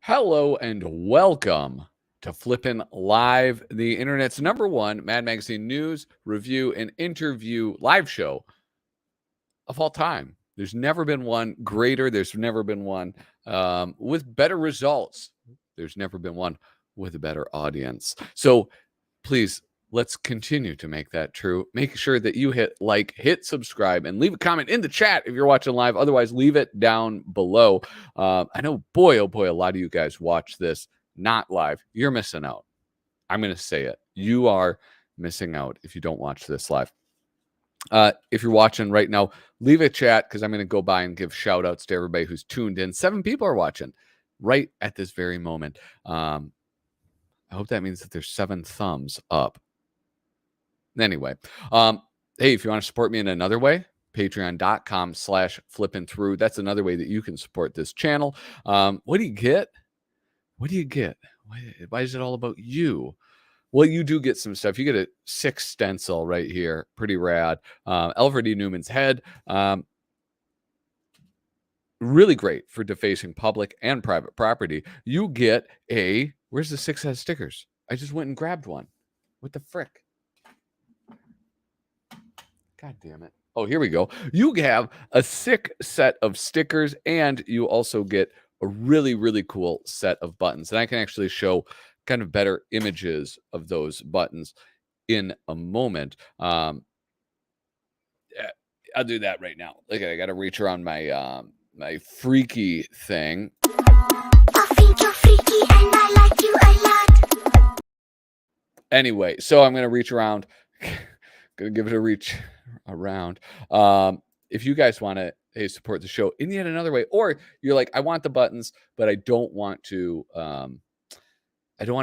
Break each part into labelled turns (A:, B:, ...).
A: Hello and welcome to Flippin Live, the internet's #1 Mad Magazine news, review, and interview live show of all time. There's never been one greater. There's never been one with better results. There's never been one with a better audience. So please, let's continue to make that true. Make sure that you hit like, hit subscribe, and leave a comment in the chat if you're watching live. Otherwise, leave it down below. I know, boy, oh boy, a lot of you guys watch this not live. You're missing out. I'm going to say it. You are missing out if you don't watch this live. If you're watching right now, leave a chat because I'm going to go by and give shout outs to everybody who's tuned in. 7 people are watching right at this very moment. I hope that means that there's 7 thumbs up. Anyway, hey, if you want to support me in another way, patreon.com/flippinthrough. That's another way that you can support this channel. What do you get? What do you get? Why is it all about you? Well, you do get some stuff. You get a 6 stencil right here. Pretty rad. Alfred E. Neuman's head. Really great for defacing public and private property. You get a... Where's the 6 head stickers? I just went and grabbed one. What the frick? God damn it. Oh, here we go. You have a sick set of stickers, and you also get a really, really cool set of buttons. And I can actually show kind of better images of those buttons in a moment. I'll do that right now. Look, I got to reach around my my freaky thing.
B: I think you're freaky and I like you a lot.
A: Anyway, so I'm going to reach around. Going to give it a reach around. If you guys want to support the show in yet another way, or you're like, I want the buttons, but I don't want to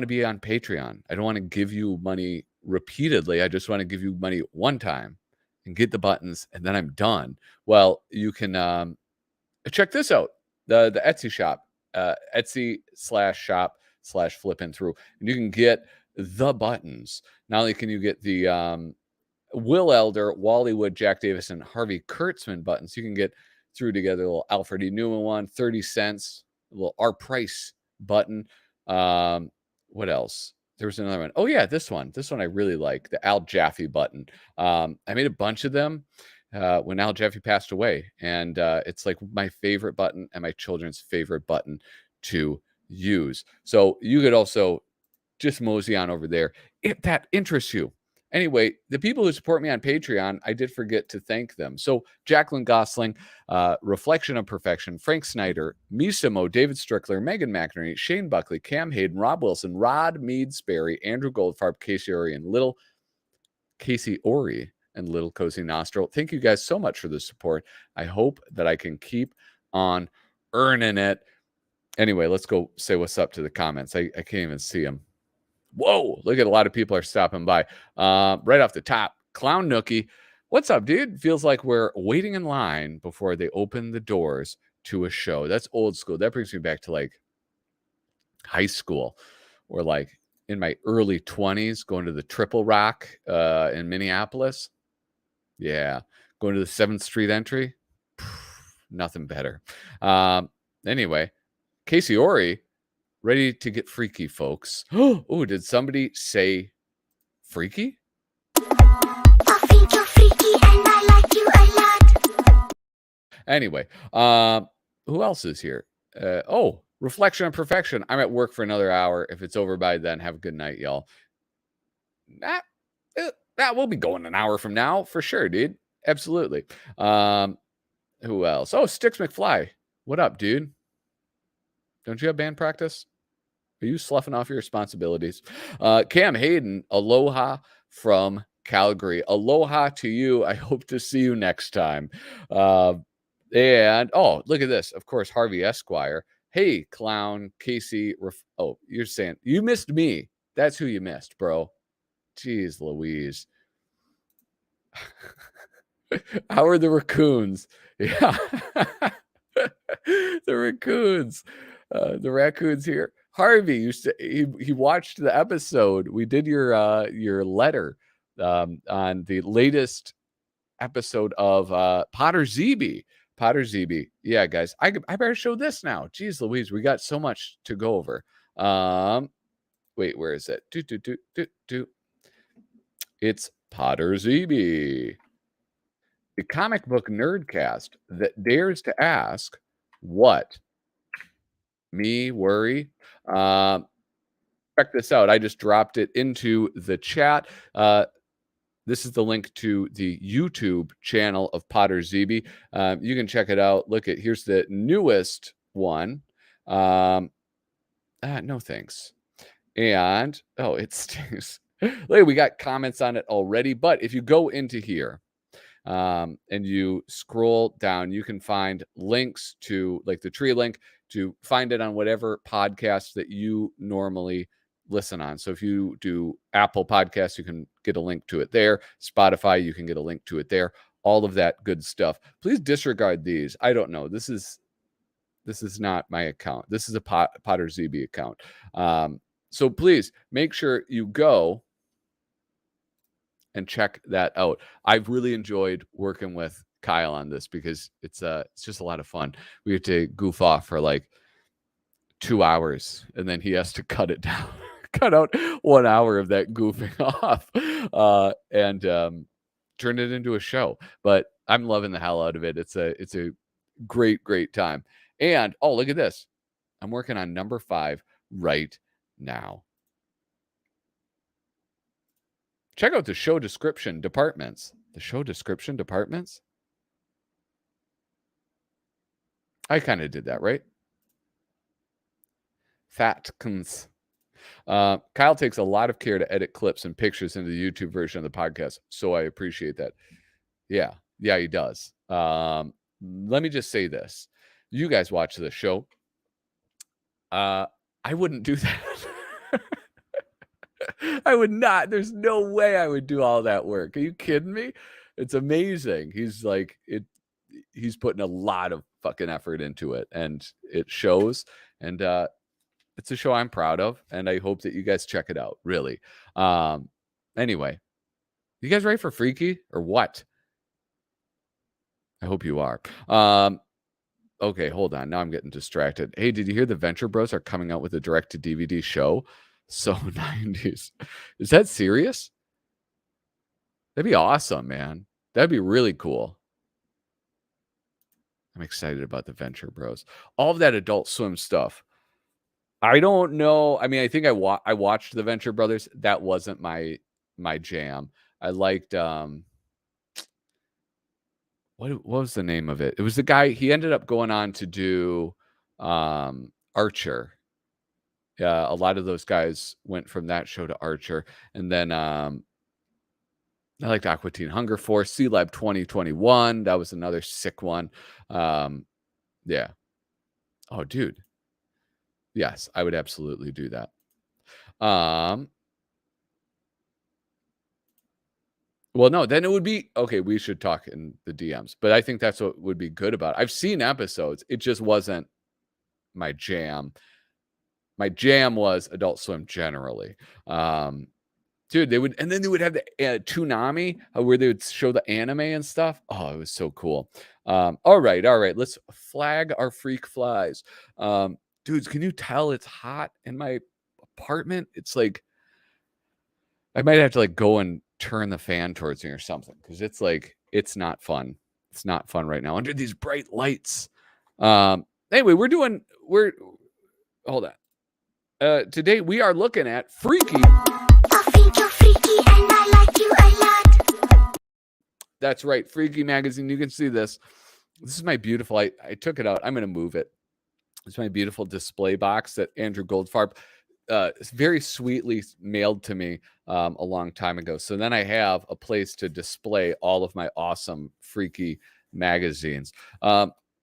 A: be on Patreon. I don't want to give you money repeatedly. I just want to give you money one time and get the buttons, and then I'm done. Well, you can check this out. The Etsy shop, Etsy/shop/flippinthrough. And you can get the buttons. Not only can you get the Will Elder, Wally Wood, Jack Davis, and Harvey Kurtzman buttons, you can get through together a little Alfred E. Neuman one, 30 cents, a little Our Price button. What else? There was another one. Oh, yeah, this one. This one I really like, the Al Jaffee button. I made a bunch of them when Al Jaffee passed away, and it's like my favorite button and my children's favorite button to use. So you could also just mosey on over there if that interests you. Anyway, the people who support me on Patreon, I did forget to thank them. So Jacqueline Gosling, Reflection of Perfection, Frank Snyder, Misimo, David Strickler, Megan McInerney, Shane Buckley, Cam Hayden, Rob Wilson, Rod Mead Sperry, Andrew Goldfarb, Casey Ori, and Little Cozy Nostril. Thank you guys so much for the support. I hope that I can keep on earning it. Anyway, let's go say what's up to the comments. I can't even see them. Whoa, look at a lot of people are stopping by. Right off the top, Clown Nookie. What's up, dude? Feels like we're waiting in line before they open the doors to a show. That's old school. That brings me back to like high school or like in my early 20s going to the Triple Rock in Minneapolis. Yeah. Going to the 7th Street entry. Nothing better. Anyway, Casey Ori, ready to get freaky, folks. Oh, did somebody say freaky?
B: I think you're freaky and I like you a lot.
A: Anyway, who else is here? Reflection on Perfection. I'm at work for another hour. If it's over by then, have a good night, y'all. We'll be going an hour from now for sure, dude. Absolutely. Who else? Oh, Sticks McFly. What up, dude? Don't you have band practice? Are you sloughing off your responsibilities? Cam Hayden, aloha from Calgary. Aloha to you. I hope to see you next time. And look at this. Of course, Harvey Esquire. Hey, clown, Casey. You're saying you missed me. That's who you missed, bro. Jeez Louise. How are the raccoons? Yeah. The raccoons. The raccoons here. Harvey he watched the episode. We did your letter on the latest episode of Potter ZB. Potter ZB. Yeah, guys. I better show this now. Jeez Louise, we got so much to go over. Wait, where is it? It's Potter ZB. The comic book nerdcast that dares to ask what me worry. Check this out. I just dropped it into the chat. This is the link to the YouTube channel of Potter ZB. You can check it out. Look at here's the newest one. No thanks. And it stinks. Look, we got comments on it already. But if you go into here and you scroll down, you can find links to like the tree link to find it on whatever podcast that you normally listen on. So if you do Apple Podcasts, you can get a link to it there. Spotify, you can get a link to it there. All of that good stuff. Please disregard these. I don't know. This is not my account. This is a Potter ZB account. So please make sure you go and check that out. I've really enjoyed working with Kyle on this because it's just a lot of fun. We have to goof off for like 2 hours and then he has to cut it down, cut out 1 hour of that goofing off and turn it into a show. But I'm loving the hell out of it. It's a great time. And look at this. I'm working on number 5 right now. Check out the show description departments. The show description departments? I kind of did that, right? Fatkins. Kyle takes a lot of care to edit clips and pictures into the YouTube version of the podcast, so I appreciate that. Yeah, he does. Let me just say this. You guys watch the show. I wouldn't do that. I would not. There's no way I would do all that work. Are you kidding me? It's amazing. He's like he's putting a lot of fucking effort into it and it shows. And it's a show I'm proud of and I hope that you guys check it out, really. Anyway, you guys ready for Freaky or what? I hope you are. Okay, hold on. Now I'm getting distracted. Hey, did you hear the Venture Bros are coming out with a direct to DVD show? So 90s. Is that serious? That'd be awesome, man. That'd be really cool. I'm excited about the Venture Bros. All of that Adult Swim stuff. I don't know. I mean, I think I watched the Venture Brothers. That wasn't my jam. I liked what was the name of it? It was the guy. He ended up going on to do Archer. Yeah, a lot of those guys went from that show to Archer. And then I liked Aqua Teen Hunger Force, Sea Lab 2021. That was another sick one. Yeah. Oh, dude. Yes, I would absolutely do that. Well, no, then it would be okay. We should talk in the DMs, but I think that's what would be good about it. I've seen episodes. It just wasn't my jam. My jam was Adult Swim generally. Dude, they would have the Toonami where they would show the anime and stuff. Oh, it was so cool. All right. Let's flag our freak flies. Dudes, can you tell it's hot in my apartment? It's like I might have to like go and turn the fan towards me or something because it's not fun. It's not fun right now under these bright lights. Anyway, we're hold on. Today we are looking at Freaky.
B: I think you're freaky and I like you a lot.
A: That's right, Freaky Magazine. You can see this. This is my beautiful. I took it out. I'm going to move it. It's my beautiful display box that Andrew Goldfarb very sweetly mailed to me a long time ago. So then I have a place to display all of my awesome Freaky magazines.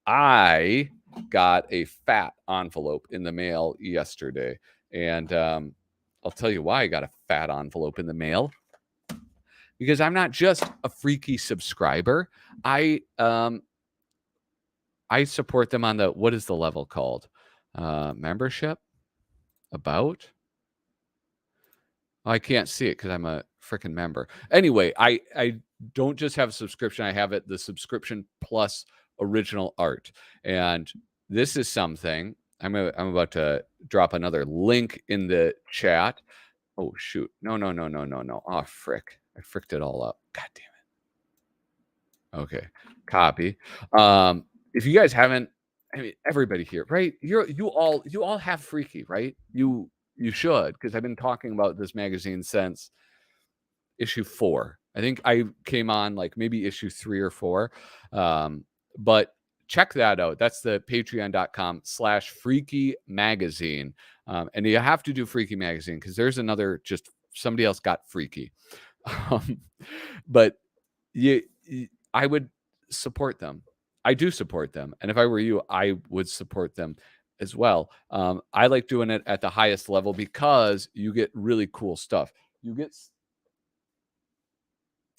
A: I got a fat envelope in the mail yesterday, and I'll tell you why I got a fat envelope in the mail. Because I'm not just a Freaky subscriber. I support them on the, what is the level called? Membership? About? I can't see it because I'm a freaking member. Anyway, I don't just have a subscription. I have the subscription plus original art. And this is something I'm about to drop another link in the chat. Oh, shoot. No. Oh, frick. I fricked it all up. God damn it. Okay. Copy. If you guys haven't, I mean, everybody here, right? You all have Freaky, right? You should, because I've been talking about this magazine since issue 4. I think I came on like maybe issue 3 or 4. But check that out. That's the patreon.com/Freaky Magazine. And you have to do Freaky Magazine because there's another, just somebody else got Freaky. But I would support them. I do support them. And if I were you, I would support them as well. I like doing it at the highest level because you get really cool stuff. You get,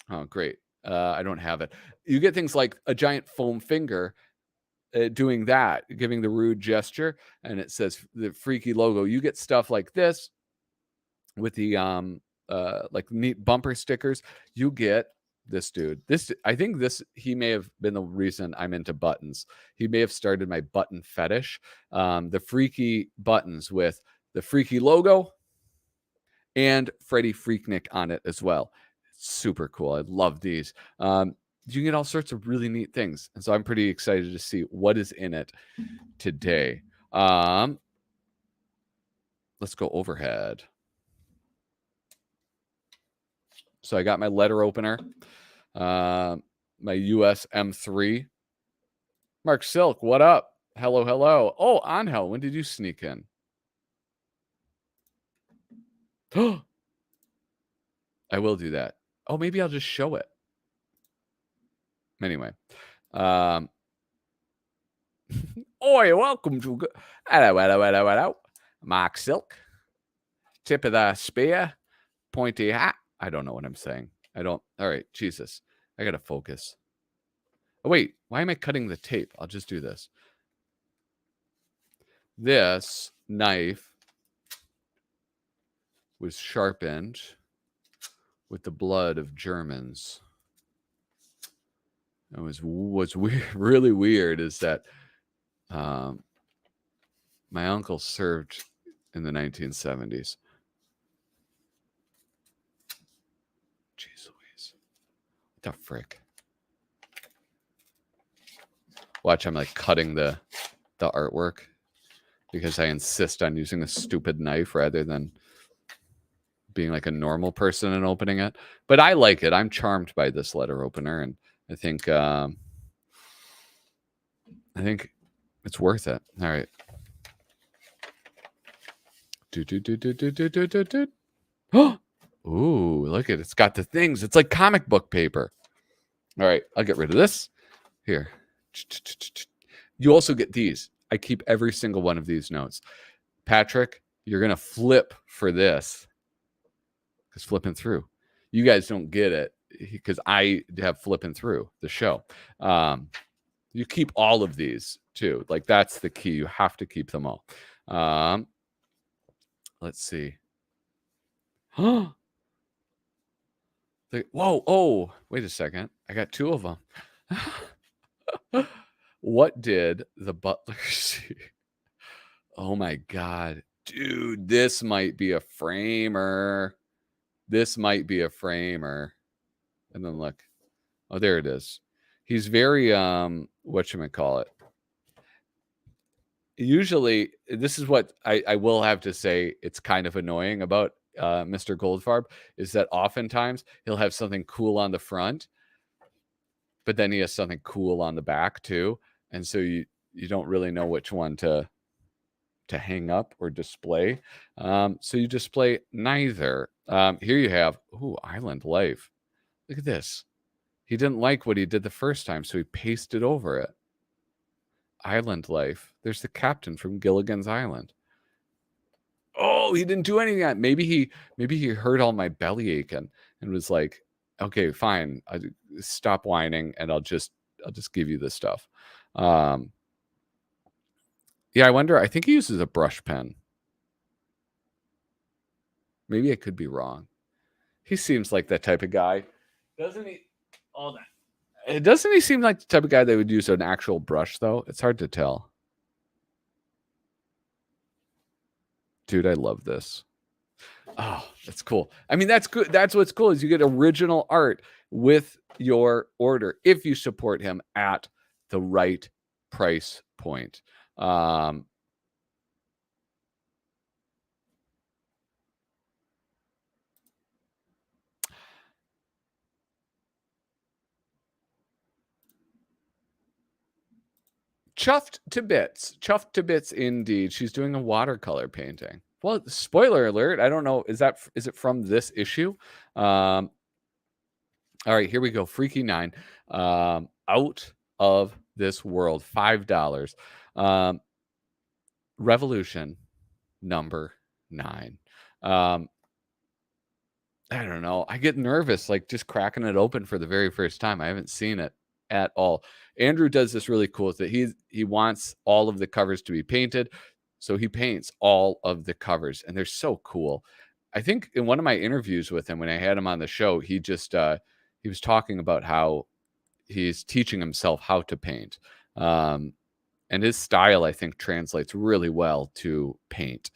A: oh, great. I don't have it. You get things like a giant foam finger doing that, giving the rude gesture, and it says the Freaky logo. You get stuff like this with the like neat bumper stickers. You get this dude. I think he may have been the reason I'm into buttons. He may have started my button fetish. The Freaky buttons with the Freaky logo and Freddie Freaknik on it as well. Super cool. I love these. You can get all sorts of really neat things. And so I'm pretty excited to see what is in it today. Let's go overhead. So I got my letter opener, my US M3. Mark Silk, what up? Hello. Oh, Angel, when did you sneak in? I will do that. Oh, maybe I'll just show it. Anyway. Oi, welcome to... Hello. Mark Silk. Tip of the spear. Pointy hat. I don't know what I'm saying. All right, Jesus. I got to focus. Oh, wait. Why am I cutting the tape? I'll just do this. This knife was sharpened with the blood of Germans. And what's weird, really weird is that my uncle served in the 1970s. Jeez Louise. What the frick? Watch, I'm like cutting the artwork because I insist on using a stupid knife rather than being like a normal person and opening it. But I like it. I'm charmed by this letter opener, and I think it's worth it. All right. Ooh, look at it. It's got the things. It's like comic book paper. All right, I'll get rid of this. Here. You also get these. I keep every single one of these notes. Patrick, you're going to flip for this. Because flipping through. You guys don't get it. because I have flipping through the show. You keep all of these too. Like that's the key. You have to keep them all. Let's see. Whoa. Oh, wait a second. I got 2 of them. What did the butler see? Oh my God. Dude, this might be a framer. This might be a framer. And then look. Oh, there it is. He's very whatchamacallit. Usually, this is what I will have to say it's kind of annoying about Mr. Goldfarb is that oftentimes he'll have something cool on the front, but then he has something cool on the back too. And so you don't really know which one to hang up or display. So you display neither. Here you have, Island Life. Look at this. He didn't like what he did the first time, so he pasted over it. Island Life. There's the captain from Gilligan's Island. Oh, he didn't do anything yet. Maybe he heard all my belly aching and was like, okay, fine. Stop whining and I'll just give you this stuff. Yeah, I wonder. I think he uses a brush pen. Maybe I could be wrong. He seems like that type of guy, doesn't he? All that. Doesn't he seem like the type of guy that would use an actual brush, though? It's hard to tell. Dude, I love this. Oh, that's cool. I mean, that's good. That's what's cool is you get original art with your order if you support him at the right price point. Chuffed to bits indeed. She's doing a watercolor painting. Well, spoiler alert, I don't know, is it from this issue? All right, here we go. Freaky 9. Out of this world, $5. Revolution number 9. I don't know. I get nervous like just cracking it open for the very first time. I haven't seen it at all. Andrew does this really cool that he wants all of the covers to be painted. So he paints all of the covers and they're so cool. I think in one of my interviews with him, when I had him on the show, he just, he was talking about how he's teaching himself how to paint. And his style, I think, translates really well to paint.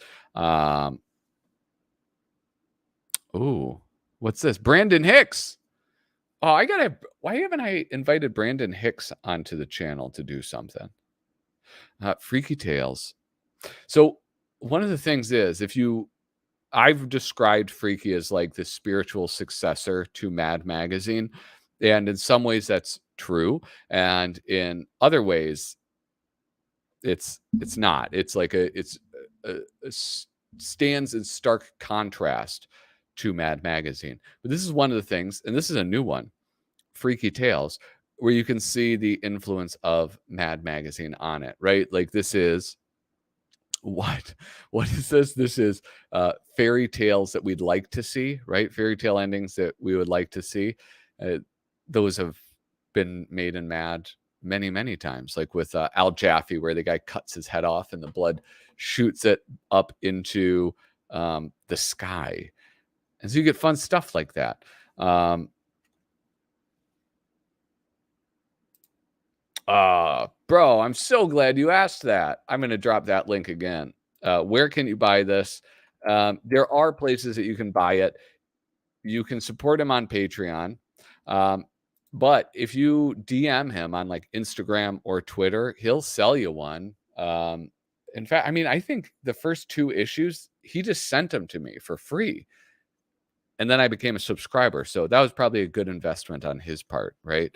A: Ooh, what's this? Brandon Hicks. Oh, why haven't I invited Brandon Hicks onto the channel to do something? Freaky Tales. So one of the things is I've described Freaky as like the spiritual successor to Mad Magazine. And in some ways that's true. And in other ways, it's not. It's like it stands in stark contrast to Mad Magazine. But this is one of the things, and this is a new one, Freaky Tales, where you can see the influence of Mad Magazine on it, right? Like this is what is this? This is fairy tales that we'd like to see, right? Fairy tale endings that we would like to see. Those have been made in Mad many, many times, like with Al Jaffee, where the guy cuts his head off and the blood shoots it up into the sky. And so you get fun stuff like that. Bro, I'm so glad you asked that. I'm going to drop that link again. Where can you buy this? There are places that you can buy it. You can support him on Patreon. But if you DM him on like Instagram or Twitter, he'll sell you one. In fact, I mean, I think the first 2 issues, he just sent them to me for free. And then I became a subscriber. So that was probably a good investment on his part, right?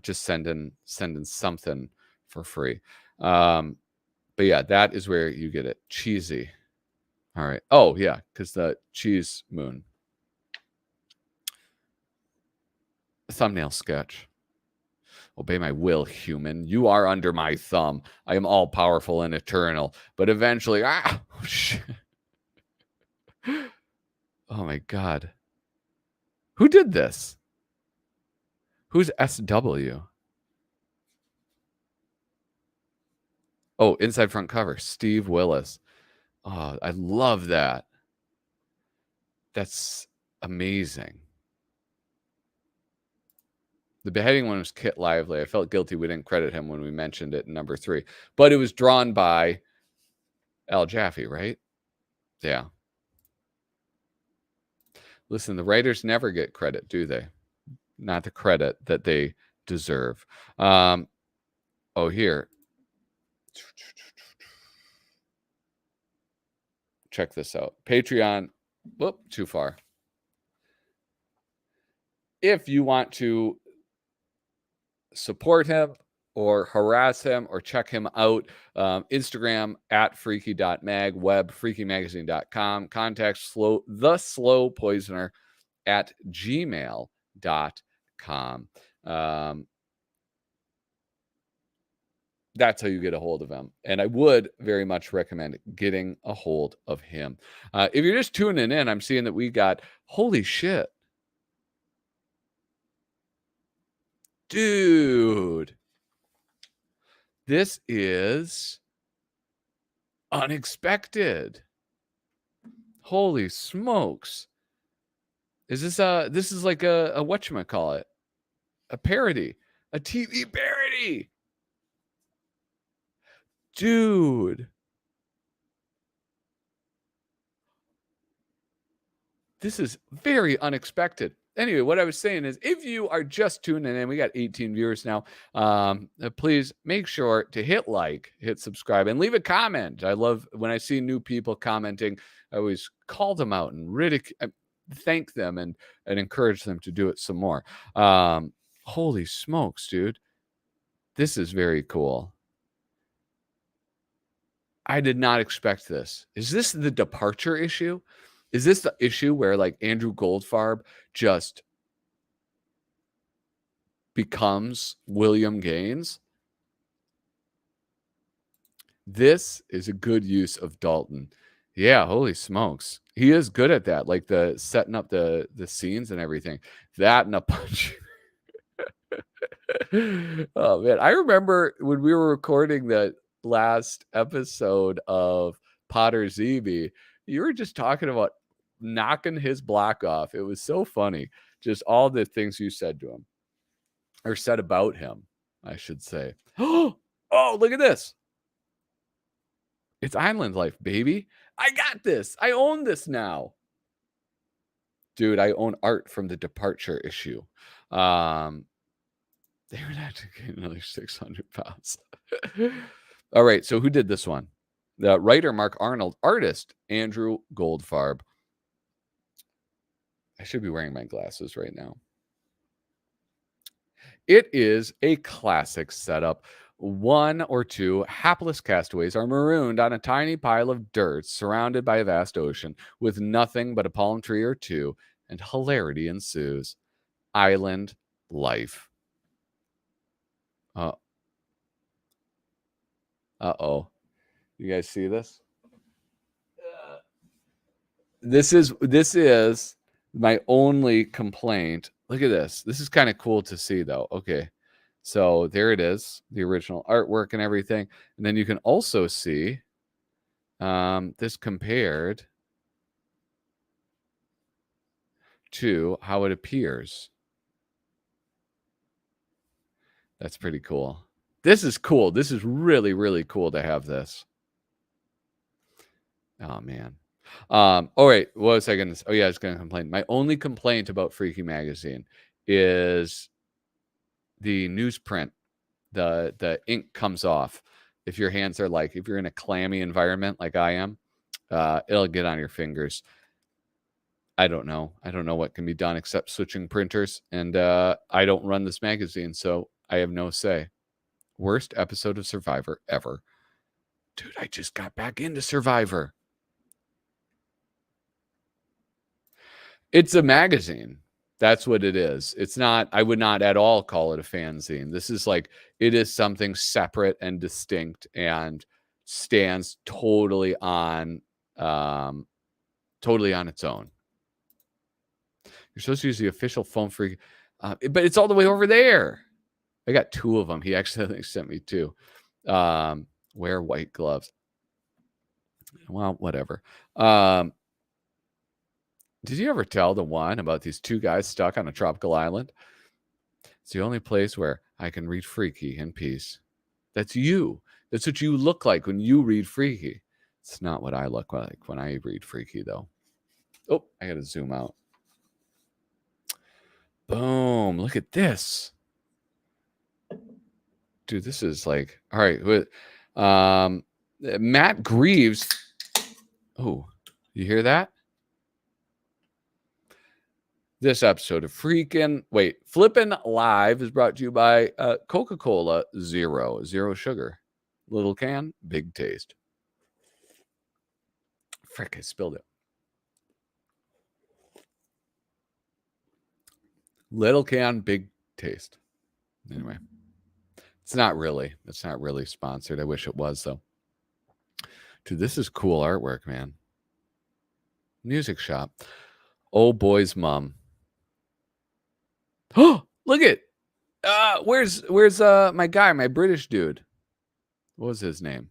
A: Just sending something for free. But yeah, that is where you get it. Cheesy. All right. Oh, yeah, because the cheese moon. Thumbnail sketch. Obey my will, human. You are under my thumb. I am all powerful and eternal. But eventually, shit. Oh my God. Who did this? Who's SW? Oh, inside front cover, Steve Willis. Oh, I love that. That's amazing. The beheading one was Kit Lively. I felt guilty we didn't credit him when we mentioned it in number 3. But it was drawn by Al Jaffee, right? Yeah. Listen, the writers never get credit, do they? Not the credit that they deserve. Oh, here. Check this out. Patreon. Whoop, too far. If you want to support him or harass him or check him out, Instagram at freaky.mag, web freakymagazine.com, contact the slow poisoner at gmail.com. That's how you get a hold of him. And I would very much recommend getting a hold of him. If you're just tuning in, I'm seeing that we got, holy shit. Dude. This is unexpected. Holy smokes. Is this is like a whatchamacallit? A parody. A TV parody. Dude. This is very unexpected. Anyway, what I was saying is, if you are just tuning in, we got 18 viewers now. Please make sure to hit like, hit subscribe, and leave a comment. I love when I see new people commenting. I always call them out and thank them and encourage them to do it some more. Holy smokes, dude. This is very cool. I did not expect this. Is this the departure issue? Is this the issue where like Andrew Goldfarb just becomes William Gaines? This is a good use of Dalton. Yeah, holy smokes. He is good at that, like the setting up the scenes and everything. That and a punch. Oh man, I remember when we were recording the last episode of Potter ZB, you were just talking about knocking his block off. It was so funny. Just all the things you said to him or said about him, I should say. Oh, look at this. It's Island Life, baby. I got this. I own this now. Dude, I own art from the departure issue. They would have to get another 600 pounds. All right, so who did this one? The writer, Mark Arnold. Artist, Andrew Goldfarb. I should be wearing my glasses right now. It is a classic setup. One or two hapless castaways are marooned on a tiny pile of dirt surrounded by a vast ocean with nothing but a palm tree or two, and hilarity ensues. Island life. Uh-oh. You guys see this? This is my only complaint. Look at this. This is kind of cool to see, though. Okay. So there it is, the original artwork and everything. And then you can also see this compared to how it appears. That's pretty cool. This is cool. This is really, really cool to have this. Oh, man. All right. What was I going to say? Oh, yeah, I was going to complain. My only complaint about Freaky Magazine is the newsprint. The ink comes off. If your hands are like, if you're in a clammy environment like I am, it'll get on your fingers. I don't know. I don't know what can be done except switching printers. And I don't run this magazine, so I have no say. Worst episode of Survivor ever. Dude, I just got back into Survivor. It's a magazine. That's what it is. It's not, I would not at all call it a fanzine. This is like, it is something separate and distinct and stands totally on its own. You're supposed to use the official phone Freaky, but it's all the way over there. I got 2 of them. He actually sent me 2. Wear white gloves. Well, whatever. Did you ever tell the one about these 2 guys stuck on a tropical island? It's the only place where I can read Freaky in peace. That's you. That's what you look like when you read Freaky. It's not what I look like when I read Freaky, though. Oh, I got to zoom out. Boom. Look at this. Dude, this is like, all right. Matt Greaves. Oh, you hear that? This episode of Flippin' Live is brought to you by Coca-Cola Zero sugar. Little can, big taste. Frick, I spilled it. Little can, big taste. Anyway, it's not really sponsored. I wish it was, though. Dude, this is cool artwork, man. Music shop. Oh boy's mom. Oh, look at where's my guy, my British dude? What was his name?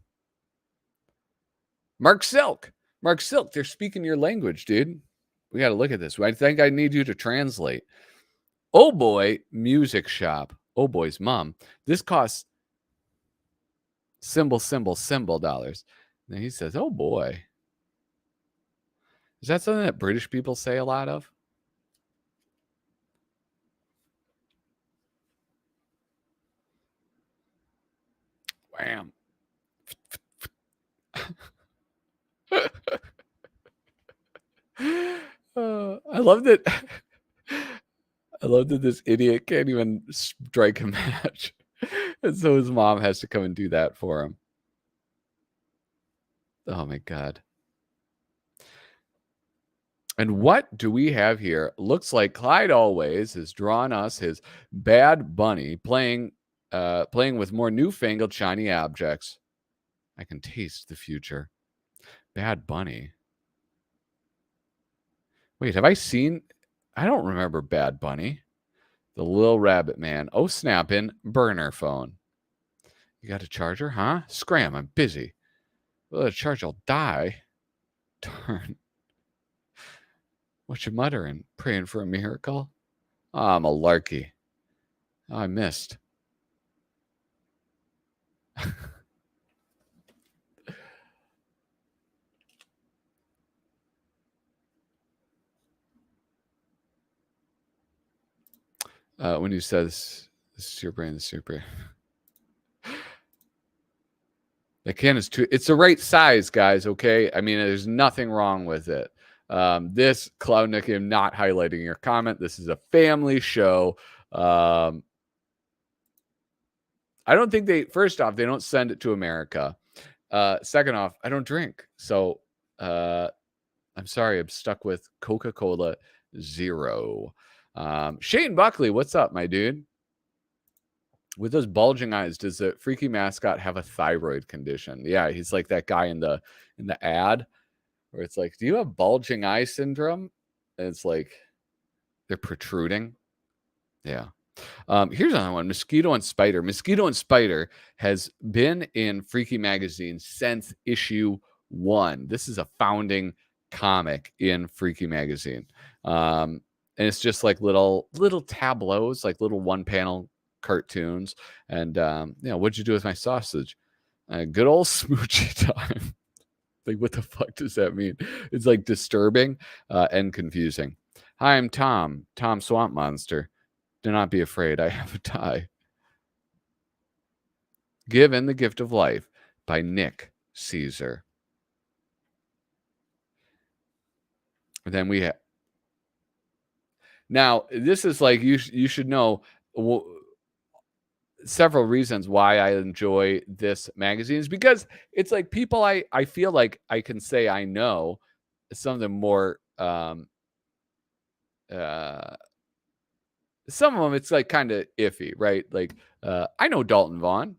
A: Mark Silk. Mark Silk, they're speaking your language, dude. We got to look at this. I think I need you to translate. Oh boy, music shop. Oh boy's mom. This costs symbol dollars. And he says, oh boy. Is that something that British people say a lot of? Wham. I love that. I love that this idiot can't even strike a match. And so his mom has to come and do that for him. Oh my God. And what do we have here? Looks like Clyde Always has drawn us his Bad Bunny playing with more newfangled shiny objects. I can taste the future. Bad Bunny. Wait, have I seen? I don't remember Bad Bunny. The Little Rabbit Man. Oh, snapping. Burner phone. You got a charger, huh? Scram, I'm busy. Well, the charger will die. Darn. What you muttering? Praying for a miracle? Oh, I'm a larky. Oh, I missed. When you said this is your brain, this is your brain. The can is too, it's the right size, guys, okay? I mean, there's nothing wrong with it. This, Cloudnick, I'm not highlighting your comment. This is a family show. I don't think first off, they don't send it to America. Second off, I don't drink. So I'm sorry, I'm stuck with Coca-Cola Zero. Shane Buckley, what's up, my dude? With those bulging eyes, does the freaky mascot have a thyroid condition? Yeah, he's like that guy in the ad where it's like, do you have bulging eye syndrome? And it's like they're protruding. Yeah. Here's another one, Mosquito and Spider. Mosquito and Spider has been in Freaky Magazine since issue 1. This is a founding comic in Freaky Magazine. And it's just like little tableaus, like little one-panel cartoons. And what'd you do with my sausage? Good old smoochy time. Like, what the fuck does that mean? It's like disturbing and confusing. Hi, I'm Tom Swamp Monster. Do not be afraid, I have a tie. Given the Gift of Life by Nick Caesar. And then we have. Now, this is like, you should know several reasons why I enjoy this magazine is because it's like people I feel like I can say I know, some of them more some of them it's like kind of iffy, right? Like I know Dalton Vaughn,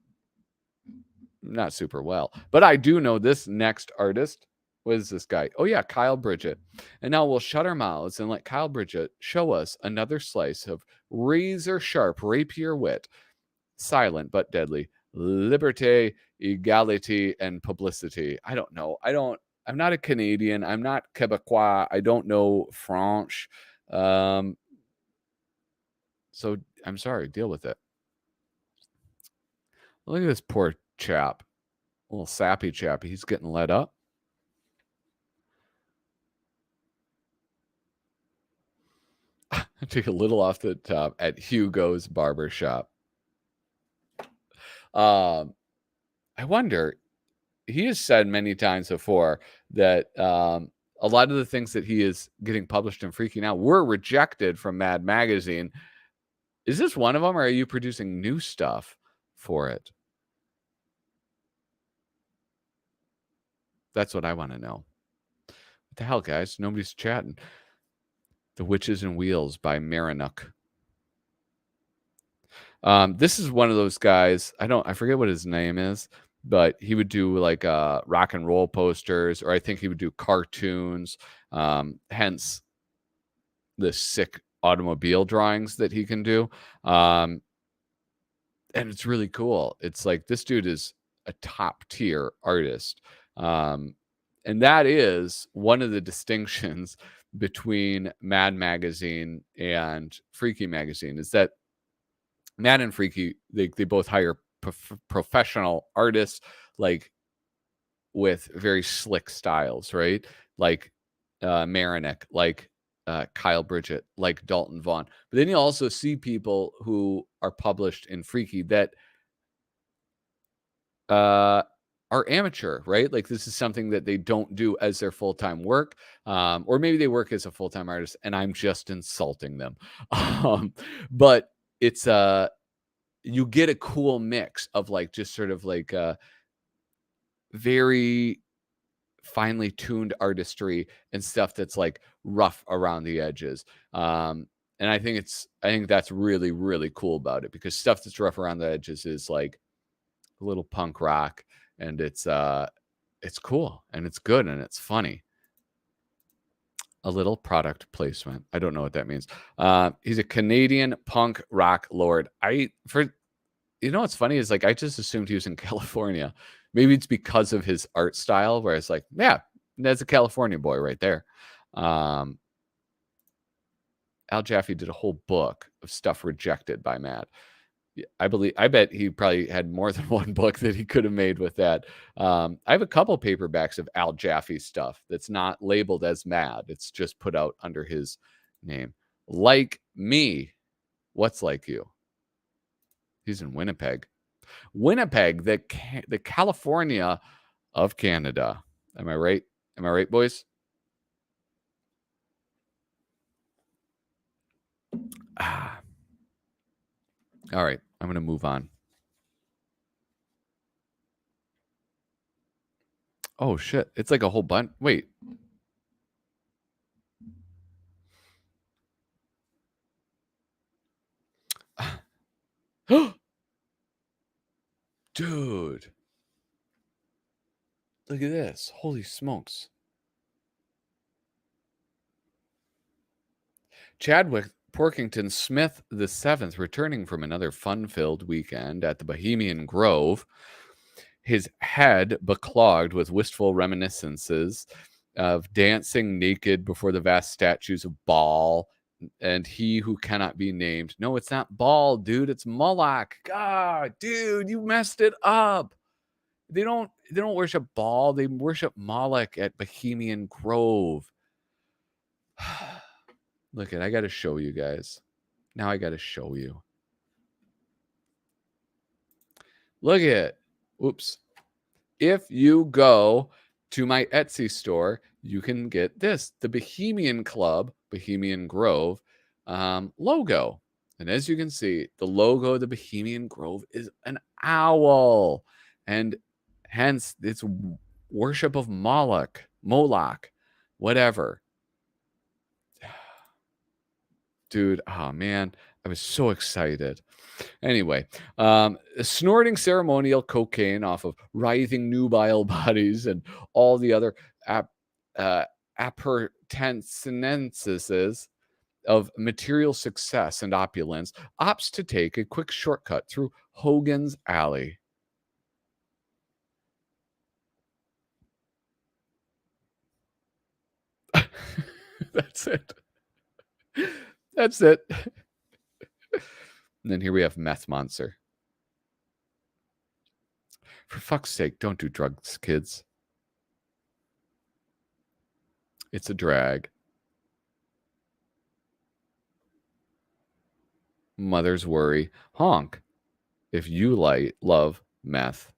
A: not super well, but I do know this next artist. What is this guy? Oh, yeah, Kyle Bridget. And now we'll shut our mouths and let Kyle Bridget show us another slice of razor sharp rapier wit, silent but deadly, liberté, equality, and publicity. I don't know. I'm not a Canadian. I'm not Quebecois. I don't know French. So I'm sorry. Deal with it. Look at this poor chap. A little sappy chap. He's getting let up. Take a little off the top at Hugo's barbershop. I wonder, he has said many times before that a lot of the things that he is getting published in Freaky Now were rejected from Mad Magazine. Is this one of them, or are you producing new stuff for it? That's what I want to know. What the hell, guys? Nobody's chatting. The Witches and Wheels by Marinuk. This is one of those guys. I forget what his name is, but he would do like rock and roll posters, or I think he would do cartoons. Hence the sick automobile drawings that he can do. And it's really cool. It's like this dude is a top tier artist. And that is one of the distinctions between Mad Magazine and Freaky Magazine, is that Mad and Freaky, they both hire professional artists, like with very slick styles, right? Like Marinuk, like Kyle Bridget, like Dalton Vaughn. But then you also see people who are published in Freaky that are amateur, right? Like this is something that they don't do as their full-time work, or maybe they work as a full-time artist and I'm just insulting them. But it's you get a cool mix of like just sort of like very finely tuned artistry and stuff that's like rough around the edges. And I think that's really, really cool about it, because stuff that's rough around the edges is like a little punk rock, and it's cool and it's good and it's funny. A little product placement. I don't know what that means. He's a Canadian punk rock lord. What's funny is like I just assumed he was in California. Maybe it's because of his art style, where it's like, yeah, that's a California boy right there. Al Jaffee did a whole book of stuff rejected by Mad. I bet he probably had more than one book that he could have made with that. I have a couple paperbacks of Al Jaffe stuff that's not labeled as Mad. It's just put out under his name. Like me. What's like you? He's in Winnipeg. Winnipeg, the California of Canada. Am I right? Am I right, boys? All right, I'm going to move on. Oh, shit. It's like a whole bunch. Wait. Dude. Look at this. Holy smokes. Chadwick Porkington Smith VII, returning from another fun-filled weekend at the Bohemian Grove, his head beclogged with wistful reminiscences of dancing naked before the vast statues of Baal and he who cannot be named. No, it's not Baal, dude. It's Moloch. God, dude, you messed it up. They don't worship Baal. They worship Moloch at Bohemian Grove. Look I got to show you guys. Now I got to show you. Look at, oops. If you go to my Etsy store, you can get this, the Bohemian Club, Bohemian Grove logo. And as you can see, the logo of the Bohemian Grove is an owl. And hence, it's worship of Moloch, whatever. Dude, oh man, I was so excited. Anyway, snorting ceremonial cocaine off of writhing nubile bodies and all the other appurtenances of material success and opulence, opts to take a quick shortcut through Hogan's Alley. That's it. That's it. And then here we have Meth Monster. For fuck's sake, don't do drugs, kids. It's a drag. Mother's worry. Honk. If you love meth.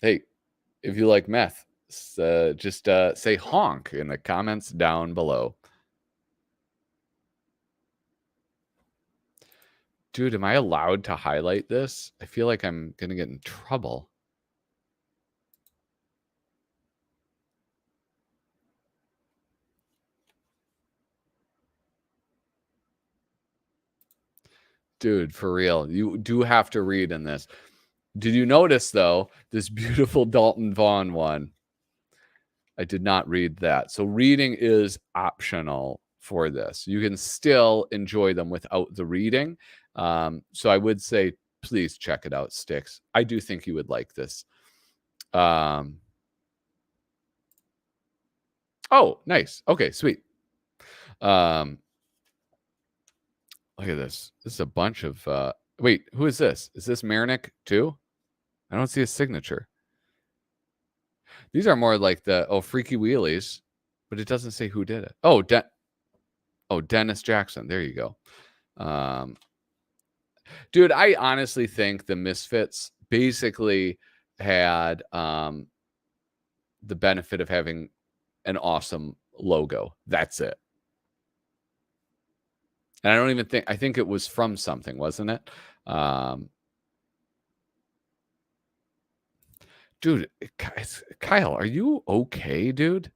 A: Hey, if you like meth, just say honk in the comments down below. Dude, am I allowed to highlight this? I feel like I'm going to get in trouble. Dude, for real. You do have to read in this. Did you notice, though, this beautiful Dalton Vaughn one? I did not read that. So reading is optional for this. You can still enjoy them without the reading. So I would say, please check it out, Sticks. I do think you would like this. Oh, nice. Okay, sweet. Look at this. This is a bunch of... wait, who is this? Is this Marinick too? I don't see a signature. These are more like the... Oh, Freaky Wheelies. But it doesn't say who did it. Oh, Dennis Jackson. There you go. Dude, I honestly think the Misfits basically had the benefit of having an awesome logo. That's it. And I don't even think... I think it was from something, wasn't it? Dude, Kyle, are you okay, dude?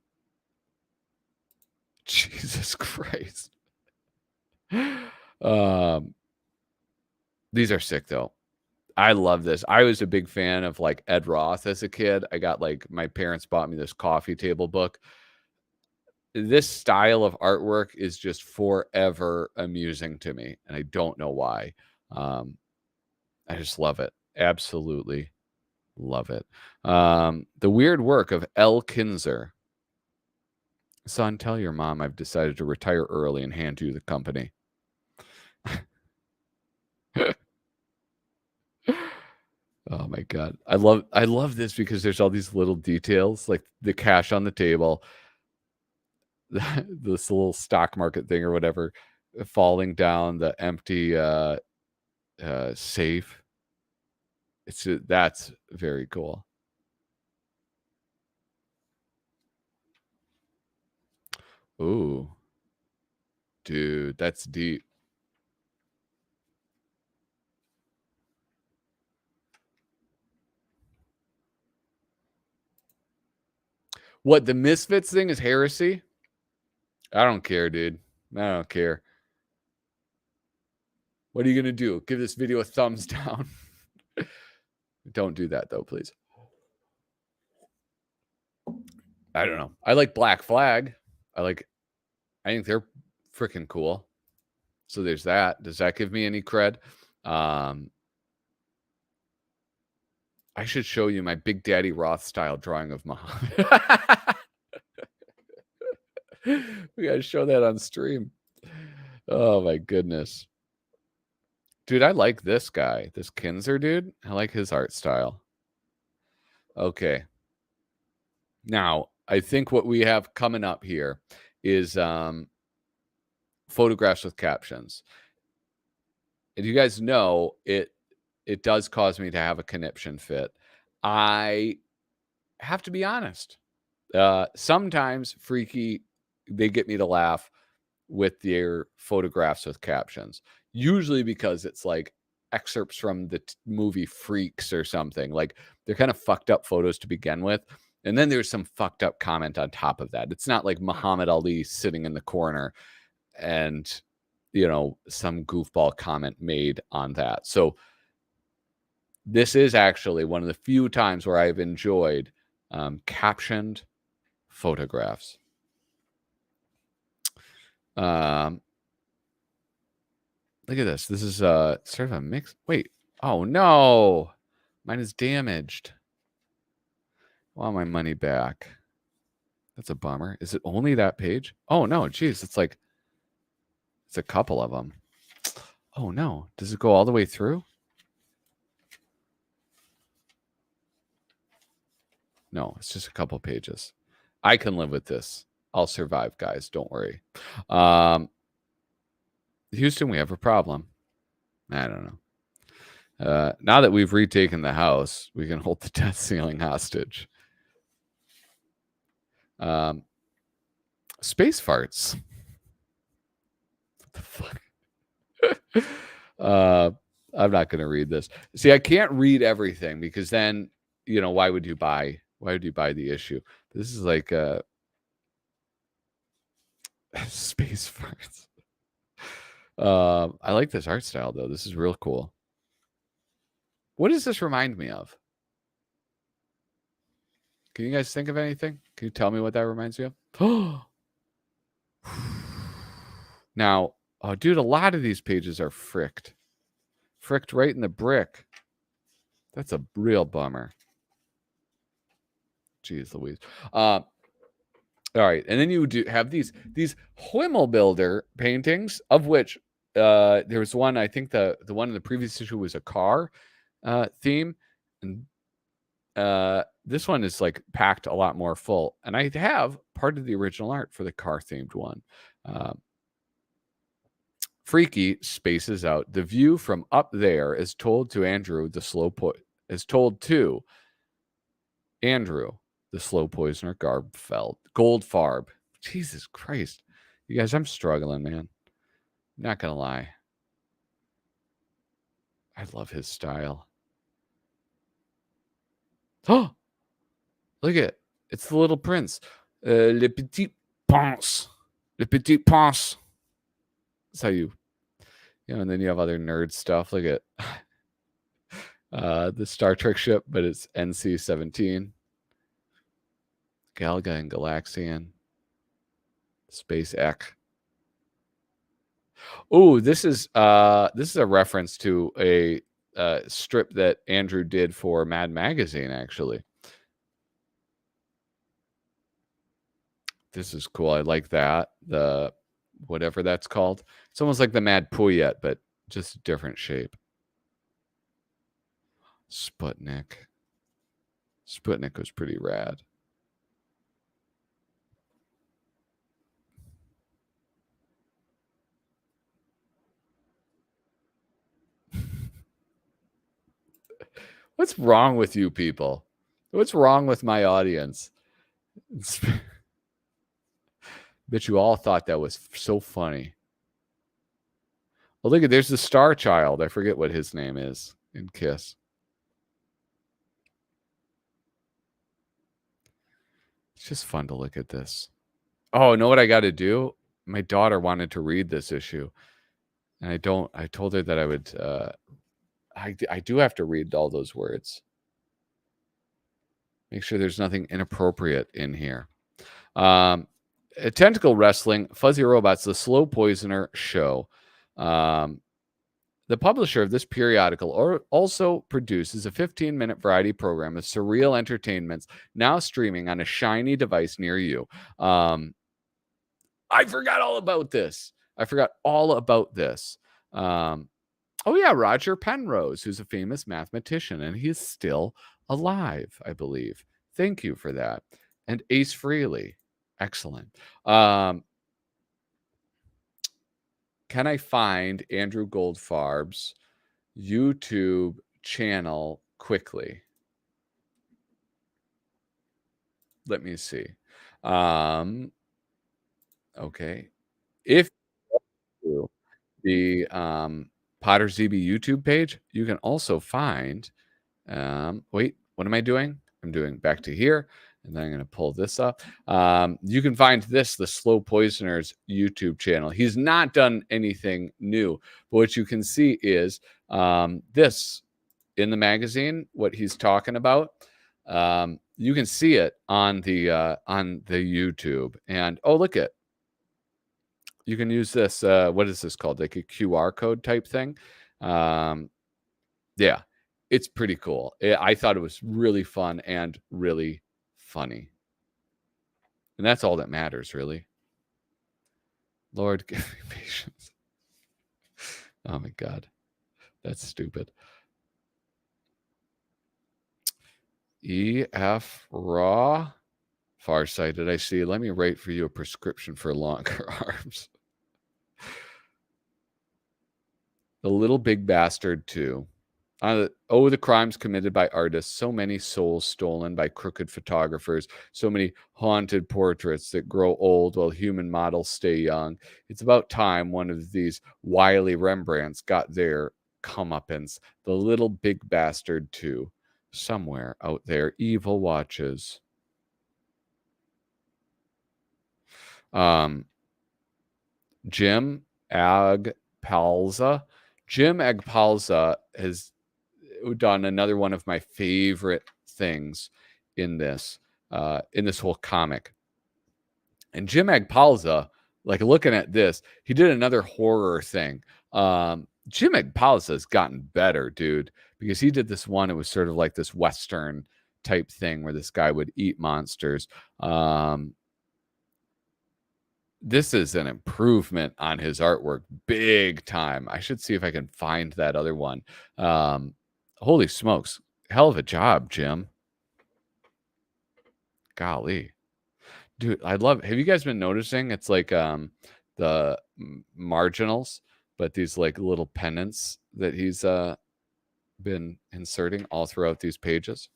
A: Jesus Christ. These are sick, though. I love this. I was a big fan of like Ed Roth as a kid. I got like... My parents bought me this coffee table book. This style of artwork is just forever amusing to me, and I don't know why. I just love it. Absolutely love it. The weird work of L. Kinzer. Son, tell your mom I've decided to retire early and hand you the company. Oh my God. I love this because there's all these little details, like the cash on the table, this little stock market thing or whatever, falling down, the empty safe. That's very cool. Ooh, dude, that's deep. What, the Misfits thing is heresy? I don't care, dude. I don't care. What are you going to do? Give this video a thumbs down. Don't do that, though, please. I don't know. I like Black Flag. I think they're freaking cool. So there's that. Does that give me any cred? I should show you my Big Daddy Roth style drawing of Muhammad. We got to show that on stream. Oh, my goodness. Dude, I like this guy. This Kinzer dude. I like his art style. Okay. Now, I think what we have coming up here is photographs with captions. And you guys know it does cause me to have a conniption fit. I have to be honest. Sometimes Freaky, they get me to laugh with their photographs with captions. Usually because it's like excerpts from the movie Freaks or something. Like they're kind of fucked up photos to begin with. And then there's some fucked up comment on top of that. It's not like Muhammad Ali sitting in the corner and, you know, some goofball comment made on that. So this is actually one of the few times where I've enjoyed captioned photographs. Look at this. This is sort of a mix. Wait. Oh, no. Mine is damaged. I want my money back. That's a bummer. Is it only that page? Oh, no. Geez. It's like, it's a couple of them. Oh, no. Does it go all the way through? No, it's just a couple pages. I can live with this. I'll survive, guys. Don't worry. Houston, we have a problem. I don't know. Now that we've retaken the house, we can hold the debt ceiling hostage. Space farts. What the fuck? I'm not going to read this. See, I can't read everything because then, you know, why would you buy the issue? This is like space farts. I like this art style though. This is real cool. What does this remind me of? Can you guys think of anything? Can you tell me what that reminds me of? Now, oh, dude, a lot of these pages are fricked. Fricked right in the brick. That's a real bummer. Jeez Louise. All right, and then you do have these Himmelbilder paintings, of which there was one. I think the one in the previous issue was a car theme, and this one is like packed a lot more full. And I have part of the original art for the car themed one. Freaky spaces out. The view from up there is told to Andrew, the slow poisoner, Goldfarb. Jesus Christ. You guys, I'm struggling, man. Not gonna lie. I love his style. Oh, look at it. It's the Little Prince. Le Petit Prince. Le Petit Prince. That's how you know, and then you have other nerd stuff. Look at the Star Trek ship, but it's NC-17. Galga and Galaxian. Space Ek. Oh, this is a reference to a strip that Andrew did for Mad Magazine, actually. This is cool. I like that. The whatever that's called. It's almost like the Mad Puyet, but just a different shape. Sputnik. Sputnik was pretty rad. What's wrong with you people? What's wrong with my audience? Bet you all thought that was so funny. Well, look at, there's the Star Child. I forget what his name is in Kiss. It's just fun to look at this. Oh, know what I got to do? My daughter wanted to read this issue. And I told her that I would, I do have to read all those words. Make sure there's nothing inappropriate in here. Tentacle Wrestling, Fuzzy Robots, The Slow Poisoner Show. The publisher of this periodical also produces a 15-minute variety program of surreal entertainments, now streaming on a shiny device near you. I forgot all about this. Oh, yeah, Roger Penrose, who's a famous mathematician, and he's still alive, I believe. Thank you for that. And Ace Frehley. Excellent. Can I find Andrew Goldfarb's YouTube channel quickly? Let me see. Okay. If you the Potter ZB YouTube page, you can also find, wait, what am I doing? I'm doing back to here. And then I'm going to pull this up. You can find this, the Slow Poisoner's YouTube channel. He's not done anything new. But what you can see is this in the magazine, what he's talking about. you can see it on the YouTube. And oh, look at, you can use this. What is this called? Like a QR code type thing. Yeah, it's pretty cool. I thought it was really fun and really funny. And that's all that matters, really. Lord, give me patience. Oh my God. That's stupid. EF Raw. Farsighted, I see. Let me write for you a prescription for longer arms. The Little Big Bastard 2. The crimes committed by artists, so many souls stolen by crooked photographers, so many haunted portraits that grow old while human models stay young. It's about time one of these wily Rembrandts got their comeuppance. The Little Big Bastard 2. Somewhere out there, evil watches. Jim Agpalza. Jim Agpalza has done another one of my favorite things in this whole comic. And Jim Agpalza, like looking at this, he did another horror thing. Jim Agpalza has gotten better, dude, because he did this one. It was sort of like this Western type thing where this guy would eat monsters. This is an improvement on his artwork, big time. I should see if I can find that other one. Holy smokes. Hell of a job, Jim. Golly. Dude, I love, have you guys been noticing? It's like the marginals, but these like little pennants that he's been inserting all throughout these pages.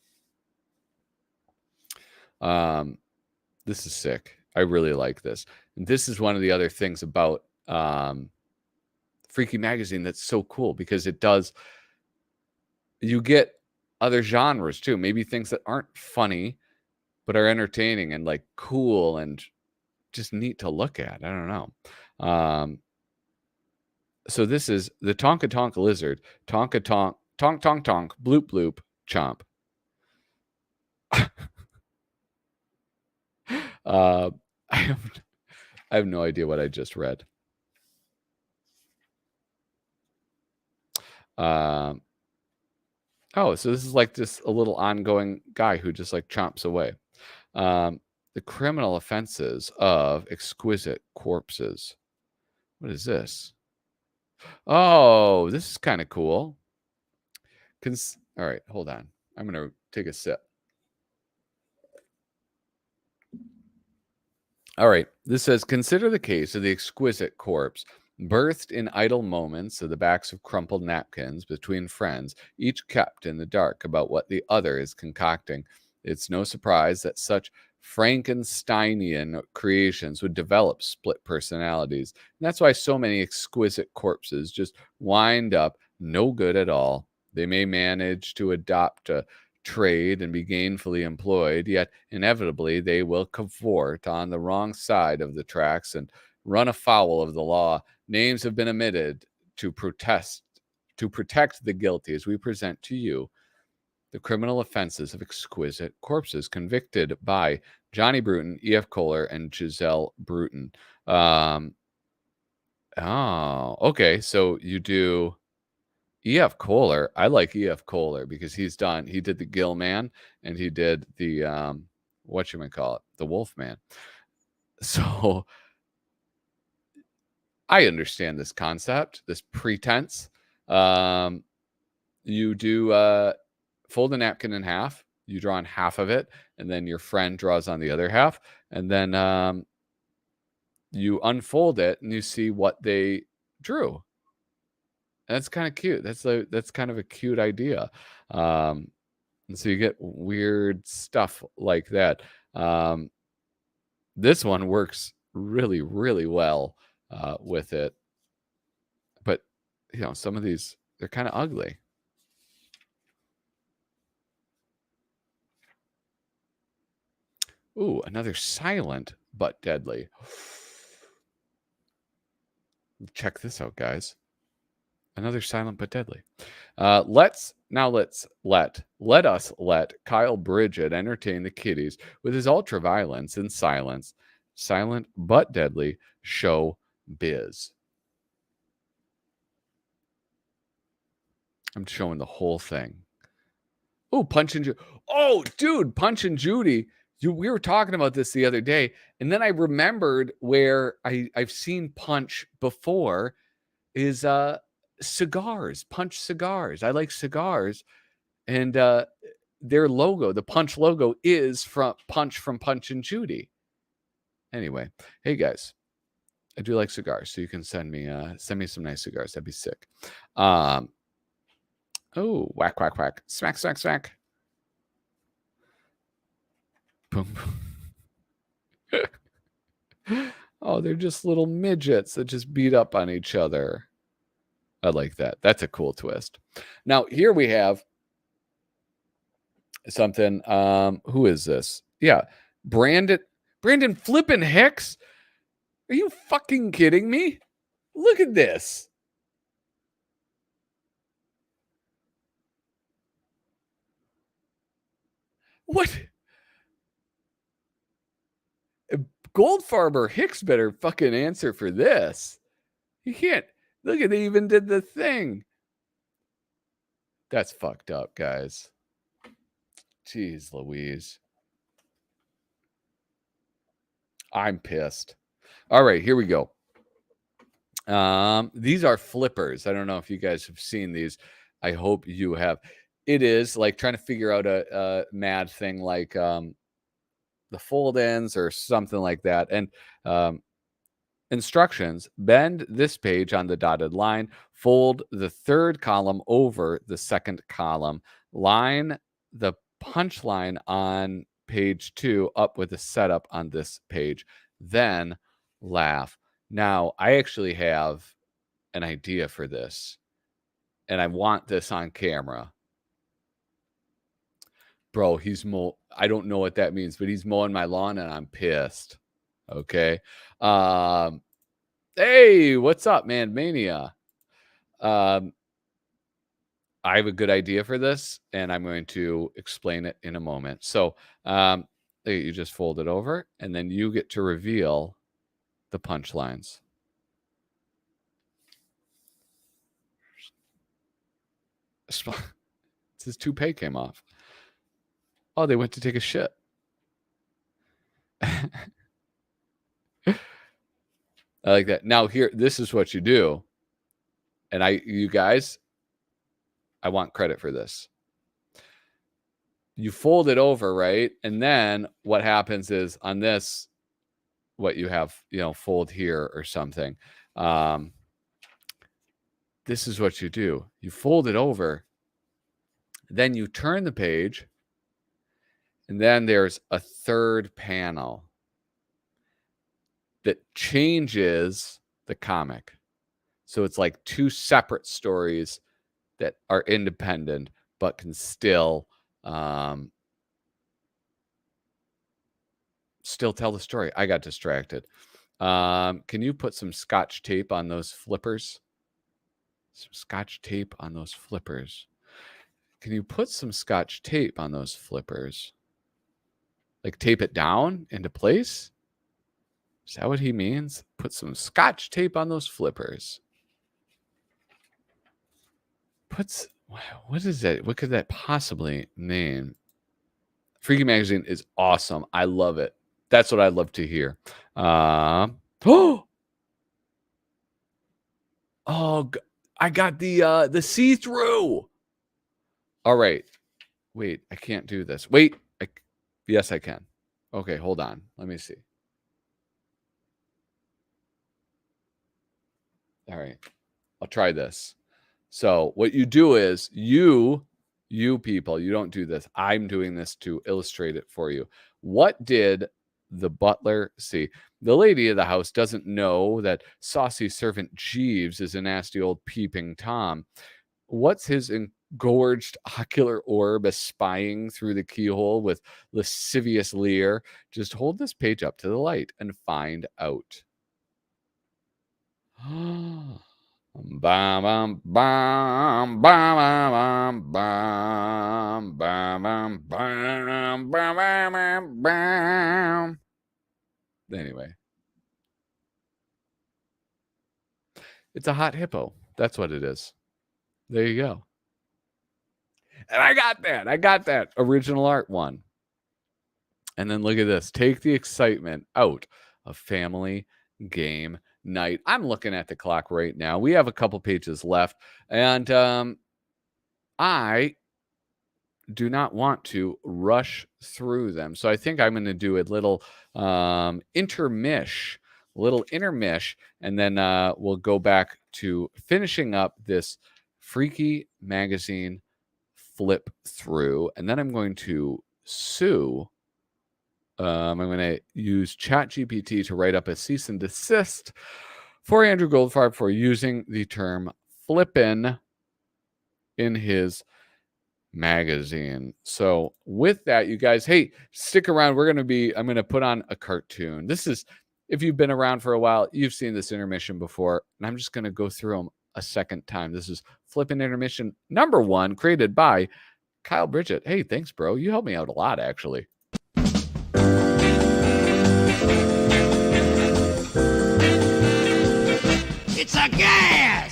A: This is sick. I really like this. And this is one of the other things about Freaky Magazine that's so cool, because it does, you get other genres too, maybe things that aren't funny but are entertaining and like cool and just neat to look at. I don't know. So this is the Tonka Tonk Lizard. Tonka Tonk, Tonk Tonk Tonk, Bloop Bloop, Chomp. I have no idea what I just read. Oh, so this is like just a little ongoing guy who just like chomps away. The criminal offenses of exquisite corpses. What is this? Oh, this is kind of cool. All right, hold on. I'm going to take a sip. All right, this says, consider the case of the exquisite corpse, birthed in idle moments of the backs of crumpled napkins between friends, each kept in the dark about what the other is concocting. It's no surprise that such Frankensteinian creations would develop split personalities. And that's why so many exquisite corpses just wind up no good at all. They may manage to adopt a trade and be gainfully employed, yet inevitably they will cavort on the wrong side of the tracks and run afoul of the law. Names have been omitted to protect the guilty as we present to you the criminal offenses of exquisite corpses convicted by Johnny Bruton, E.F. Kohler, and Giselle Bruton. Oh, okay. So you do E.F. Kohler. I like E.F. Kohler because he did the Gill Man and he did the, the Wolf Man. So I understand this concept, this pretense. You do fold a napkin in half, you draw on half of it, and then your friend draws on the other half, and then you unfold it and you see what they drew. And that's kind of cute. That's kind of a cute idea. And so you get weird stuff like that. This one works really, really well with it. But, some of these, they're kind of ugly. Ooh, another silent but deadly. Check this out, guys. Another silent but deadly. Let us let Kyle Bridget entertain the kiddies with his ultra violence and silent but deadly show biz. I'm showing the whole thing. Oh, Punch and Judy. Oh, dude, Punch and Judy. We were talking about this the other day, and then I remembered where I've seen Punch before is cigars, Punch cigars. I like cigars, and their logo, the Punch logo, is from Punch and Judy. Anyway, hey guys, I do like cigars, so you can send me some nice cigars. That'd be sick. Oh, whack, whack, whack, smack, smack, smack. Boom. Oh, they're just little midgets that just beat up on each other. I like that. That's a cool twist. Now, here we have something. Who is this? Yeah, Brandon Flippin Hicks. Are you fucking kidding me? Look at this. What? Goldfarber Hicks better fucking answer for this. You can't. Look at, they even did the thing. That's fucked up, guys. Jeez Louise. I'm pissed. All right, here we go. These are flippers. I don't know if you guys have seen these. I hope you have. It is like trying to figure out a mad thing like the fold ends or something like that. And instructions: bend this page on the dotted line, fold the third column over the second column, line the punchline on page 2 up with the setup on this page, then laugh. Now, I actually have an idea for this, and I want this on camera. Bro, I don't know what that means, but he's mowing my lawn and I'm pissed. Okay. Hey, what's up, man? Mania. I have a good idea for this, and I'm going to explain it in a moment. So, you just fold it over, and then you get to reveal the punchlines. His toupee came off. Oh, they went to take a shit. I like that. Now here, this is what you do. And you guys, I want credit for this. You fold it over, right? And then what happens is on this, what you have, fold here or something. This is what you do. You fold it over. Then you turn the page. And then there's a third panel that changes the comic. So it's like two separate stories that are independent, but can still tell the story. I got distracted. Can you put some Scotch tape on those flippers? Some Scotch tape on those flippers. Can you put some Scotch tape on those flippers? Like tape it down into place? Is that what he means? Put some Scotch tape on those flippers. What is that? What could that possibly mean? Freaky Magazine is awesome. I love it. That's what I love to hear. Oh, I got the see-through. All right. Wait, I can't do this. Wait. Yes, I can. Okay, hold on. Let me see. All right. I'll try this. So what you do is you people, you don't do this. I'm doing this to illustrate it for you. What did the butler see? The lady of the house doesn't know that saucy servant Jeeves is a nasty old peeping Tom. What's his engorged ocular orb espying through the keyhole with lascivious leer? Just hold this page up to the light and find out. Bam, bam, bam, bam, bam, bam, bam, bam, bam, bam, bam, bam. Anyway, it's a hot hippo. That's what it is. There you go. And I got that original art one. And then look at this. Take the excitement out of family game night. I'm looking at the clock right now. We have a couple pages left. And I do not want to rush through them. So I think I'm going to do a little intermish, and then we'll go back to finishing up this freaky magazine flip through. And then I'm going to sue. I'm going to use ChatGPT to write up a cease and desist for Andrew Goldfarb for using the term Flippin in his magazine. So with that, you guys, hey, stick around. I'm going to put on a cartoon. This is, if you've been around for a while, you've seen this intermission before, and I'm just going to go through them a second time. This is Flippin' Intermission number 1, created by Kyle Bridget. Hey, thanks, bro. You helped me out a lot, actually.
C: It's a gas!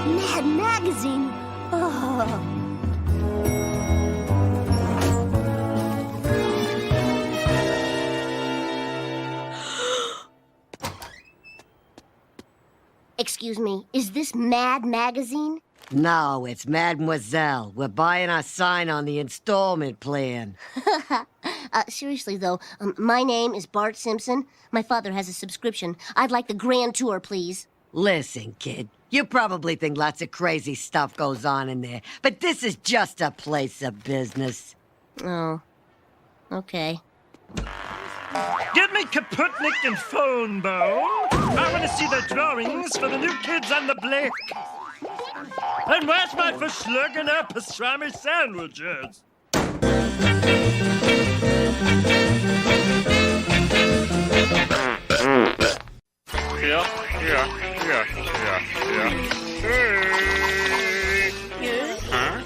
B: Mad Magazine. Oh. Excuse me, is this Mad Magazine?
C: No, it's Mademoiselle. We're buying our sign on the installment plan.
B: Seriously though, my name is Bart Simpson. My father has a subscription. I'd like the grand tour, please.
C: Listen, kid, you probably think lots of crazy stuff goes on in there, but this is just a place of business.
B: Oh, okay.
D: Get me Kaputnik and phone bone. I want to see the drawings for the new kids on the block. And where's my verschluggener pastrami sandwiches? Yeah. Hey. Huh?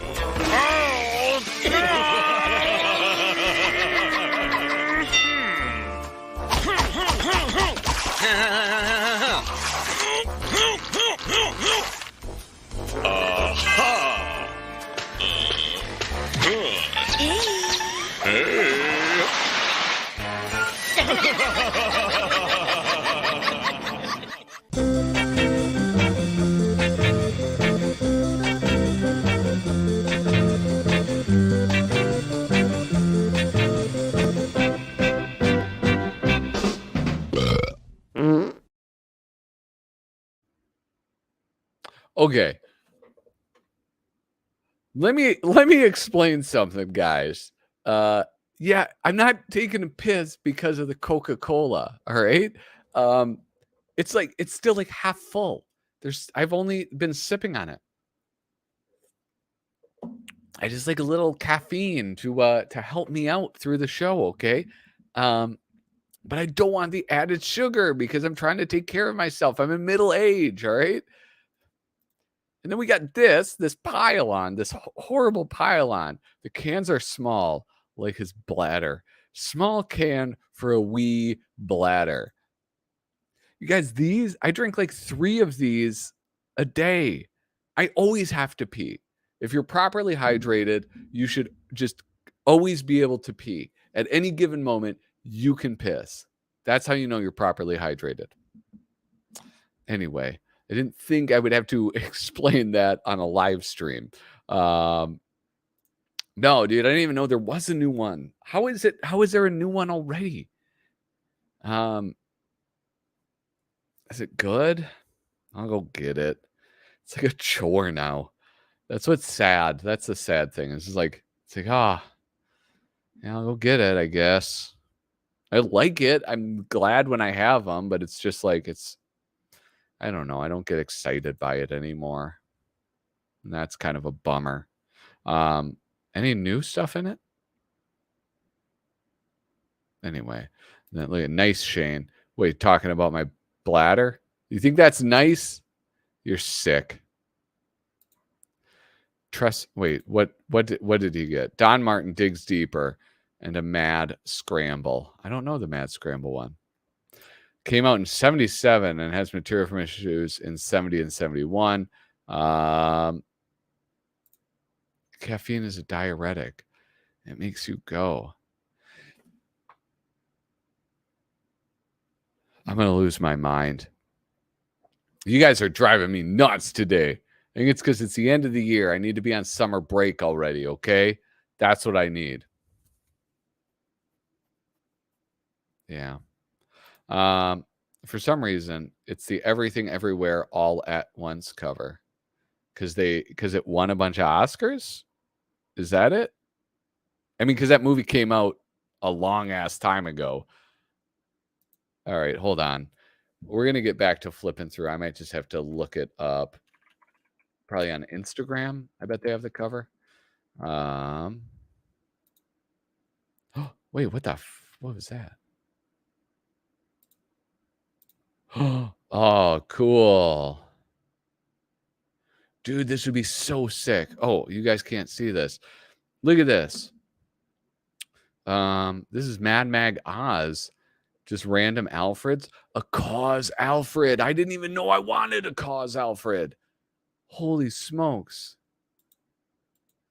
A: Okay. Let me explain something, guys. Yeah, I'm not taking a piss because of the Coca-Cola, all right? It's still like half full. I've only been sipping on it. I just like a little caffeine to help me out through the show, okay? But I don't want the added sugar because I'm trying to take care of myself. I'm in middle age, all right? And then we got this pylon, this horrible pylon. The cans are small, like his bladder. Small can for a wee bladder. You guys, I drink like 3 of these a day. I always have to pee. If you're properly hydrated, you should just always be able to pee. At any given moment, you can piss. That's how you know you're properly hydrated. Anyway, I didn't think I would have to explain that on a live stream. No, dude, I didn't even know there was a new one. How is there a new one already? Is it good? I'll go get it. It's like a chore now. That's what's sad. That's the sad thing. It's like, yeah, I'll go get it, I guess. I like it. I'm glad when I have them, but it's just like, I don't know. I don't get excited by it anymore. And that's kind of a bummer. Any new stuff in it? Anyway, look at nice Shane. Wait, talking about my bladder? You think that's nice? You're sick. Wait, what did he get? Don Martin digs deeper and a mad scramble. I don't know the mad scramble one. Came out in 77 and has material from issues in 70 and 71. Caffeine is a diuretic. It makes you go. I'm going to lose my mind. You guys are driving me nuts today. I think it's because it's the end of the year. I need to be on summer break already, okay? That's what I need. Yeah. For some reason, it's the Everything Everywhere All at Once cover. Because it won a bunch of Oscars? Is that it? I mean, because that movie came out a long-ass time ago. All right, hold on. We're going to get back to flipping through. I might just have to look it up. Probably on Instagram. I bet they have the cover. Wait, what was that? Oh, cool. Dude, this would be so sick. Oh, you guys can't see this. Look at this. This is Mad Mag Oz. Just random Alfreds. A Cause Alfred. I didn't even know I wanted a Cause Alfred. Holy smokes.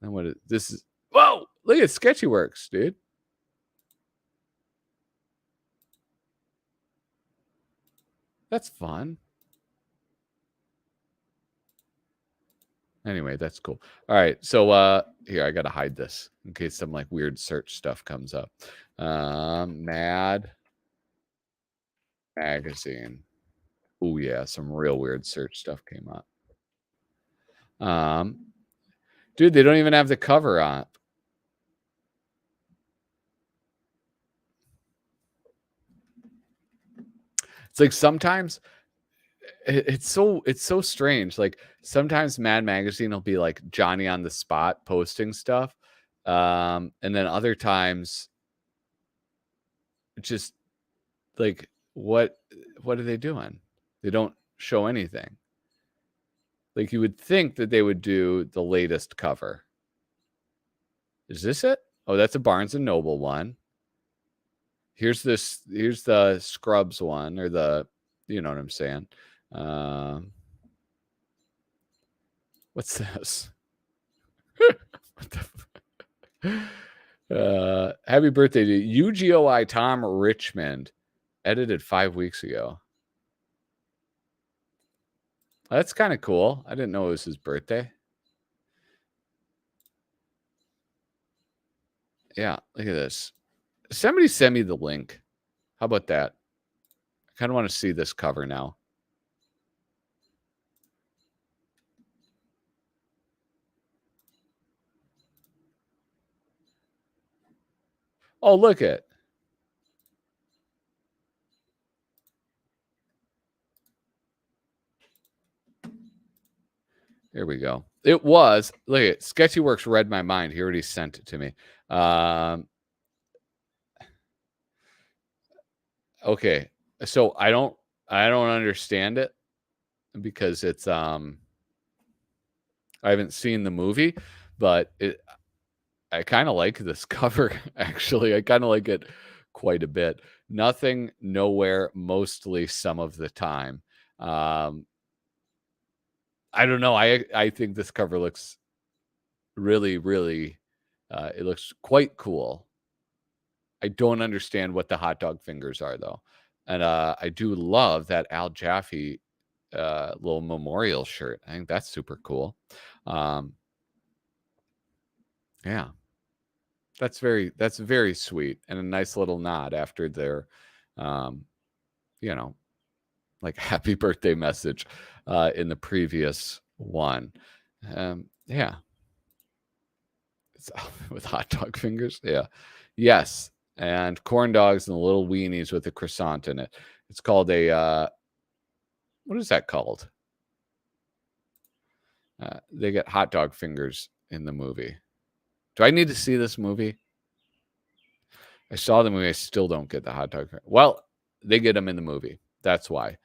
A: And this is... Whoa! Look at Sketchy Works, dude. That's fun. Anyway, that's cool. All right, so here, I gotta hide this in case some like weird search stuff comes up. Mad Magazine. Oh yeah, some real weird search stuff came up. Dude, they don't even have the cover on. It's like sometimes it's so strange. Like sometimes Mad Magazine will be like Johnny on the spot posting stuff. And then other times just like what are they doing? They don't show anything. Like you would think that they would do the latest cover. Is this it? Oh, that's a Barnes and Noble one. Here's the Scrubs one, or the, you know what I'm saying. What's this? What the happy birthday to UGOI Tom Richmond, edited 5 weeks ago. That's kind of cool. I didn't know it was his birthday. Yeah, look at this. Somebody send me the link. How about that? I kind of want to see this cover now. Oh, look it. Here we go. It was, look at Sketchy Works read my mind. He already sent it to me. Okay. So I don't understand it because it's I haven't seen the movie, but I kind of like this cover, actually. I kind of like it quite a bit. Nothing, nowhere, mostly some of the time. I don't know. I think this cover looks really, really, it looks quite cool. I don't understand what the hot dog fingers are, though. And I do love that Al Jaffee little memorial shirt. I think that's super cool. Yeah. That's very sweet and a nice little nod after their, like happy birthday message in the previous one. Yeah. It's with hot dog fingers. Yeah. Yes. And corn dogs and the little weenies with a croissant in it. It's called a, what is that called? They get hot dog fingers in the movie. Do I need to see this movie? I saw the movie. I still don't get the hot dog. Well, they get them in the movie. That's why.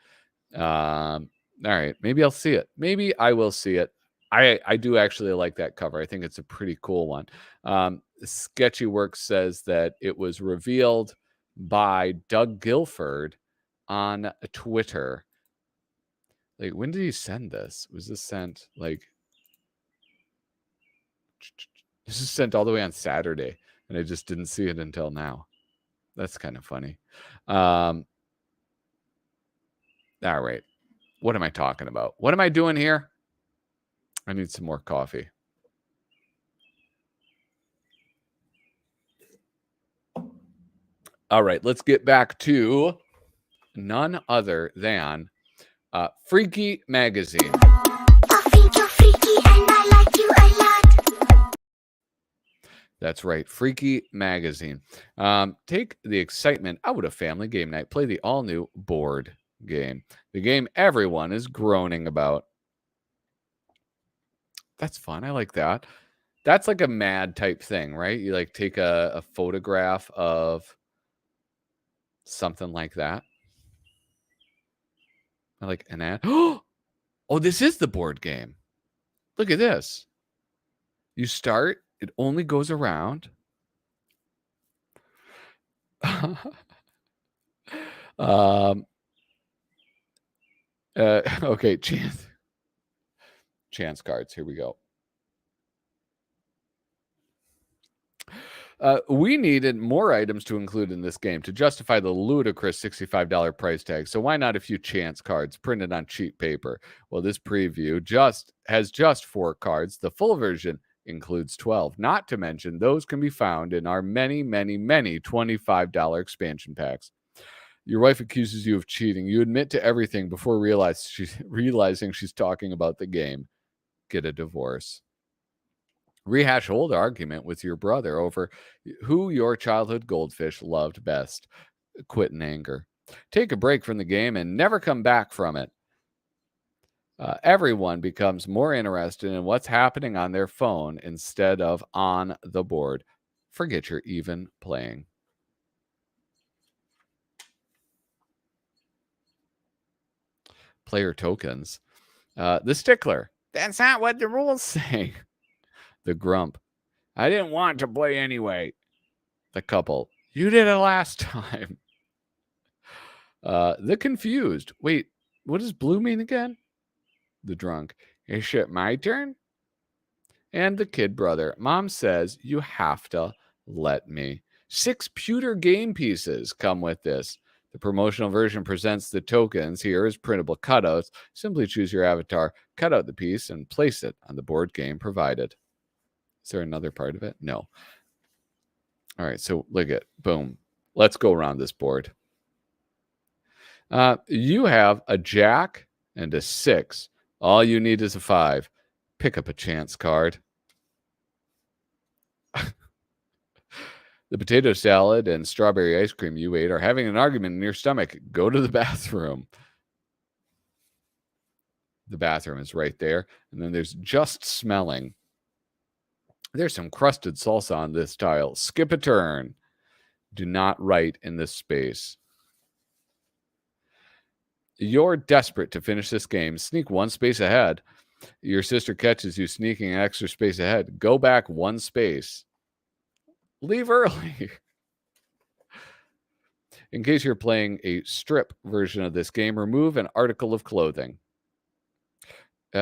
A: All right. Maybe I'll see it. Maybe I will see it. I do actually like that cover. I think it's a pretty cool one. Sketchy Works says that it was revealed by Doug Guilford on Twitter. Like, when did he send this? Was this sent like... This is sent all the way on Saturday, and I just didn't see it until now. That's kind of funny. All right. What am I talking about? What am I doing here? I need some more coffee. All right. Let's get back to none other than Freaky Magazine.
E: I think you're freaky and I like you a lot.
A: That's right. Freaky Magazine. Take the excitement out of family game night. Play the all-new board game. The game everyone is groaning about. That's fun. I like that. That's like a mad type thing, right? You like take a photograph of something like that. I like an ad. Oh, this is the board game. Look at this. You start, it only goes around. Okay, chance cards. Here we go. We needed more items to include in this game to justify the ludicrous $65 price tag. So why not a few chance cards printed on cheap paper? Well, this preview has just 4 cards. The full version includes 12. Not to mention, those can be found in our many, many, many $25 expansion packs. Your wife accuses you of cheating. You admit to everything before realizing she's talking about the game. Get a divorce. Rehash old argument with your brother over who your childhood goldfish loved best. Quit in anger. Take a break from the game and never come back from it. Everyone becomes more interested in what's happening on their phone instead of on the board. Forget you're even playing. Player tokens. The stickler. That's not what the rules say. The grump. I didn't want to play anyway. The couple. You did it last time. The confused. Wait, what does blue mean again? The drunk. Is it my turn? And the kid brother. Mom says you have to let me. 6 pewter game pieces come with this. The promotional version presents the tokens here as printable cutouts. Simply choose your avatar, cut out the piece, and place it on the board game provided. Is there another part of it? No. All right, so look at, boom. Let's go around this board. You have a jack and a 6. All you need is a 5. Pick up a chance card. The potato salad and strawberry ice cream you ate are having an argument in your stomach. Go to the bathroom. The bathroom is right there. And then there's just smelling. There's some crusted salsa on this tile. Skip a turn. Do not write in this space. You're desperate to finish this game. Sneak 1 space ahead. Your sister catches you sneaking an extra space ahead. Go back 1 space. Leave early. In case you're playing a strip version of this game, remove an article of clothing.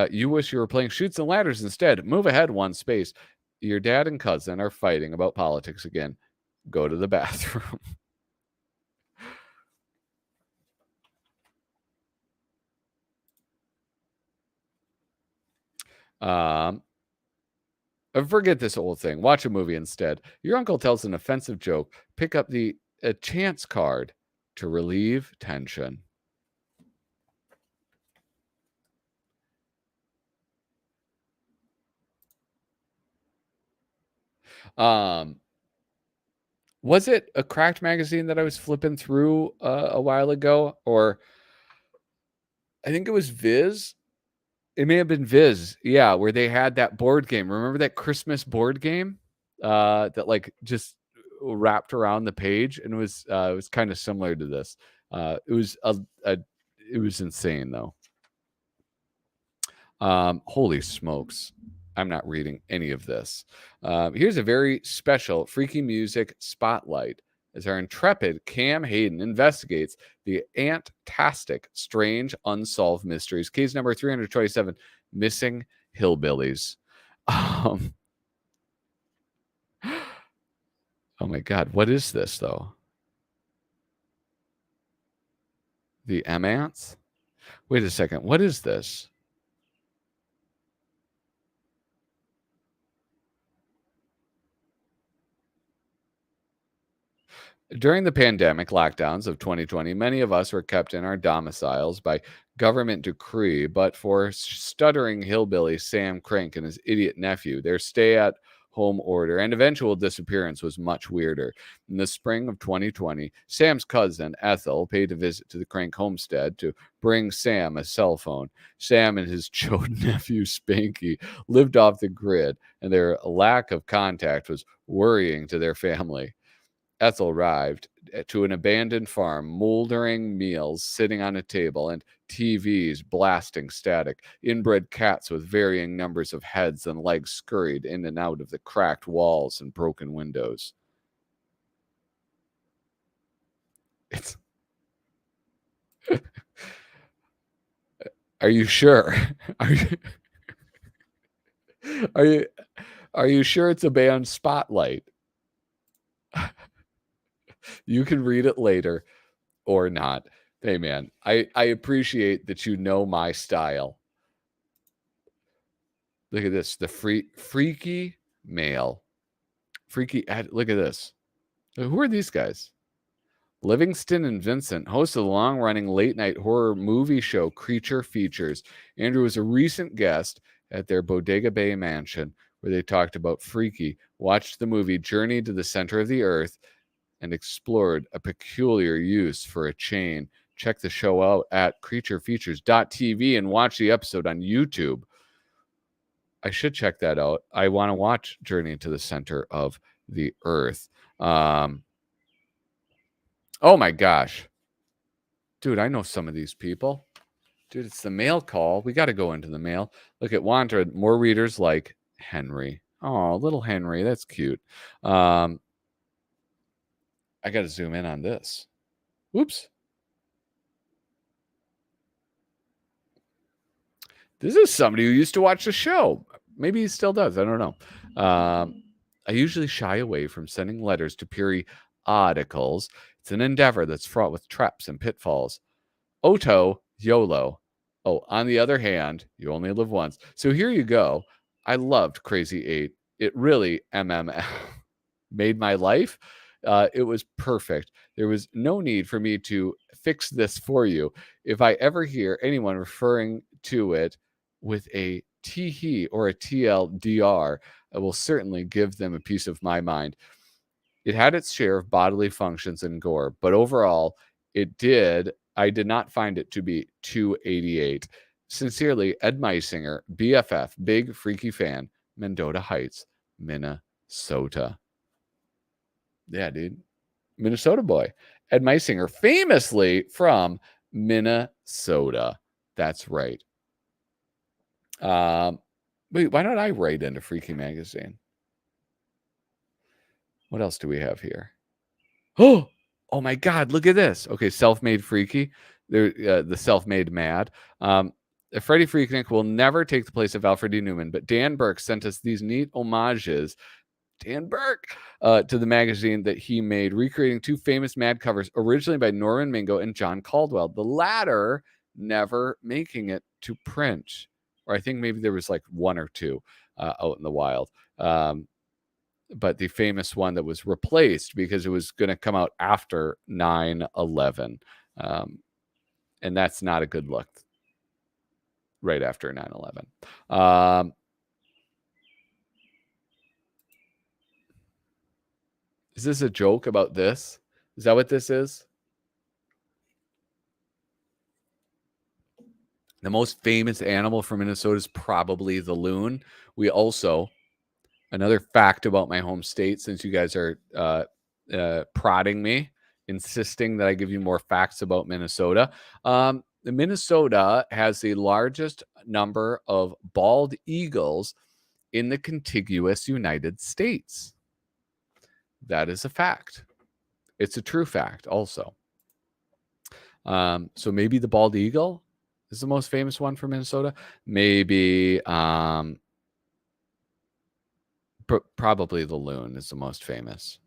A: You wish you were playing Chutes and Ladders instead. Move ahead 1 space. Your dad and cousin are fighting about politics again. Go to the bathroom. Forget this whole thing. Watch a movie instead. Your uncle tells an offensive joke. Pick up a chance card to relieve tension. Was it a Cracked magazine that I was flipping through a while ago? Or I think it was Viz. It may have been Viz. Yeah, where they had that board game. Remember that Christmas board game that like just wrapped around the page, and it was kind of similar to this. It was insane though. Holy smokes. I'm not reading any of this. Here's a very special Freaky Music Spotlight as our intrepid Cam Hayden investigates the ant-tastic, strange, unsolved mysteries. Case number 327, Missing Hillbillies. Oh my God, what is this though? The M-Ants? Wait a second, what is this? During the pandemic lockdowns of 2020, many of us were kept in our domiciles by government decree, but for stuttering hillbilly Sam Crank and his idiot nephew, their stay-at-home order and eventual disappearance was much weirder. In the spring of 2020, Sam's cousin, Ethel, paid a visit to the Crank homestead to bring Sam a cell phone. Sam and his chode nephew, Spanky, lived off the grid, and their lack of contact was worrying to their family. Ethel arrived to an abandoned farm, moldering meals sitting on a table and TVs blasting static. Inbred cats with varying numbers of heads and legs scurried in and out of the cracked walls and broken windows. Are you sure? Are you sure it's a band Spotlight? You can read it later or not. Hey, man, I appreciate that you know my style. Look at this. The freaky male. Look at this. Who are these guys? Livingston and Vincent, host of the long-running late-night horror movie show Creature Features. Andrew was a recent guest at their Bodega Bay mansion where they talked about Freaky, watched the movie Journey to the Center of the Earth, and explored a peculiar use for a chain. Check the show out at creaturefeatures.tv and watch the episode on YouTube. I should check that out. I want to watch Journey to the Center of the Earth. Oh my gosh. Dude, I know some of these people. Dude, it's the mail call. We got to go into the mail. Look at Wanted. More readers like Henry. Oh, little Henry. That's cute. I got to zoom in on this. Whoops. This is somebody who used to watch the show. Maybe he still does. I don't know. I usually shy away from sending letters to periodicals. It's an endeavor that's fraught with traps and pitfalls. Oto, YOLO. Oh, on the other hand, you only live once. So here you go. I loved Crazy 8. It really made my life. It was perfect. There was no need for me to fix this for you. If I ever hear anyone referring to it with a tee or a TLDR, I will certainly give them a piece of my mind. It had its share of bodily functions and gore, but overall, I did not find it to be 288. Sincerely, Ed Meisinger, BFF, big freaky fan, Mendota Heights, Minnesota. Yeah, dude. Minnesota boy. Ed Meisinger, famously from Minnesota. That's right. Wait, why don't I write into Freaky Magazine? What else do we have here? Oh my God, look at this. Okay, self-made freaky. The self-made mad. Freddie Freaknik will never take the place of Alfred E. Neuman, but Dan Berg sent us these neat homages. Dan Berg to the magazine that he made, recreating two famous Mad covers, originally by Norman Mingo and John Caldwell. The latter never making it to print, or I think maybe there was like one or two out in the wild. But the famous one that was replaced because it was going to come out after 9/11. And that's not a good look right after 9/11. Is this a joke about this? Is that what this is? The most famous animal from Minnesota is probably the loon. We also, another fact about my home state, since you guys are prodding me, insisting that I give you more facts about Minnesota. Minnesota has the largest number of bald eagles in the contiguous United States. That is a fact. It's a true fact also. So maybe the bald eagle is the most famous one for Minnesota. Maybe probably the loon is the most famous.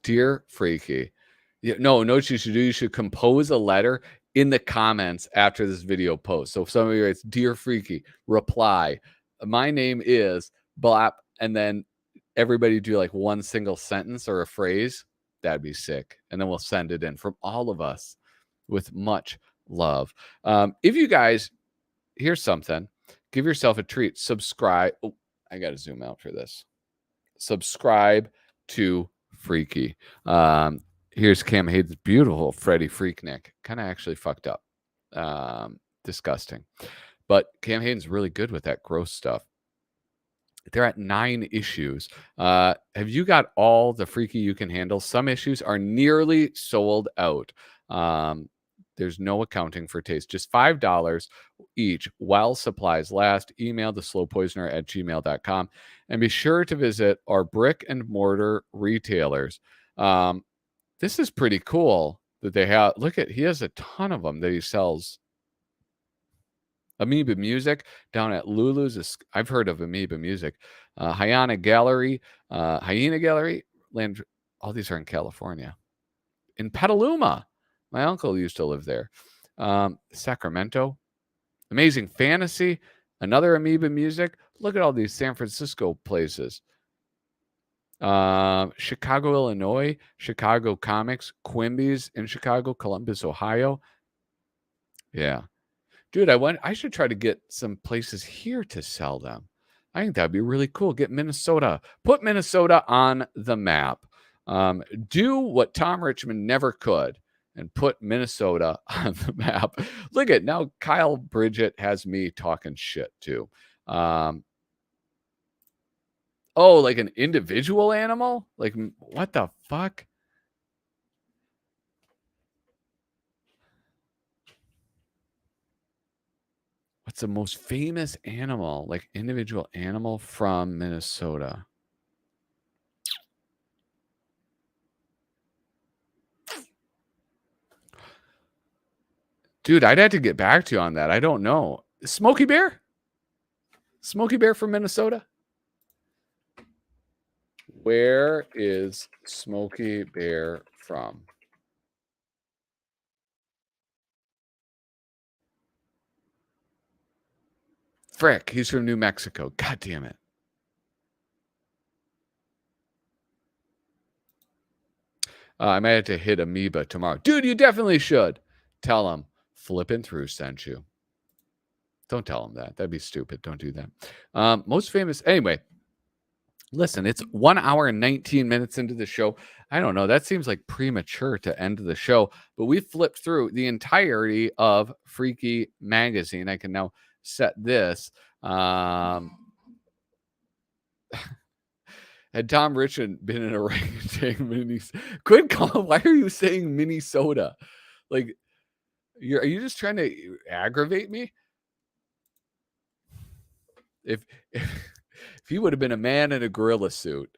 A: Dear Freaky. Yeah, no, what you should do, you should compose a letter in the comments after this video post. So if somebody writes, Dear Freaky, reply, my name is blap, and then everybody do like one single sentence or a phrase. That'd be sick. And then we'll send it in from all of us with much love. If you guys, here's something, give yourself a treat. Subscribe. Oh, I got to zoom out for this. Subscribe to Freaky. Here's Cam Hayden's beautiful Freddie Freaknik. Kind of actually fucked up. Disgusting. But Cam Hayden's really good with that gross stuff. They're at 9 issues. Have you got all the Freaky you can handle? Some issues are nearly sold out. There's no accounting for taste. Just $5 each while supplies last. Email theslowpoisoner@gmail.com. And be sure to visit our brick and mortar retailers. This is pretty cool that they have. Look at, he has a ton of them that he sells. Amoeba Music down at Lulu's. I've heard of Amoeba Music. Hyena Gallery, Land. All these are in California. In Petaluma. My uncle used to live there. Sacramento. Amazing Fantasy. Another Amoeba Music. Look at all these San Francisco places. Chicago, Illinois. Chicago Comics. Quimby's in Chicago. Columbus, Ohio. Yeah. Dude, I should try to get some places here to sell them. I think that'd be really cool. Get Minnesota. Put Minnesota on the map. Do what Tom Richmond never could and put Minnesota on the map. Look at, now Kyle Bridget has me talking shit too. Oh, like an individual animal? Like, what the fuck? What's the most famous animal, like individual animal from Minnesota? Dude, I'd have to get back to you on that. I don't know. Smokey Bear? Smokey Bear from Minnesota? Where is Smokey Bear from? Frick, he's from New Mexico. God damn it. I might have to hit Amoeba tomorrow. Dude, you definitely should. Tell him Flippin' Through sent you. Don't tell him that. That'd be stupid. Don't do that. Most famous. Anyway, listen, it's 1 hour and 19 minutes into the show. I don't know. That seems like premature to end the show, but we flipped through the entirety of Freaky Magazine. I can now set this. Had Tom Richmond been in a orangutan, quit calling. Why are you saying Minnesota? Like, are you just trying to aggravate me? If he would have been a man in a gorilla suit,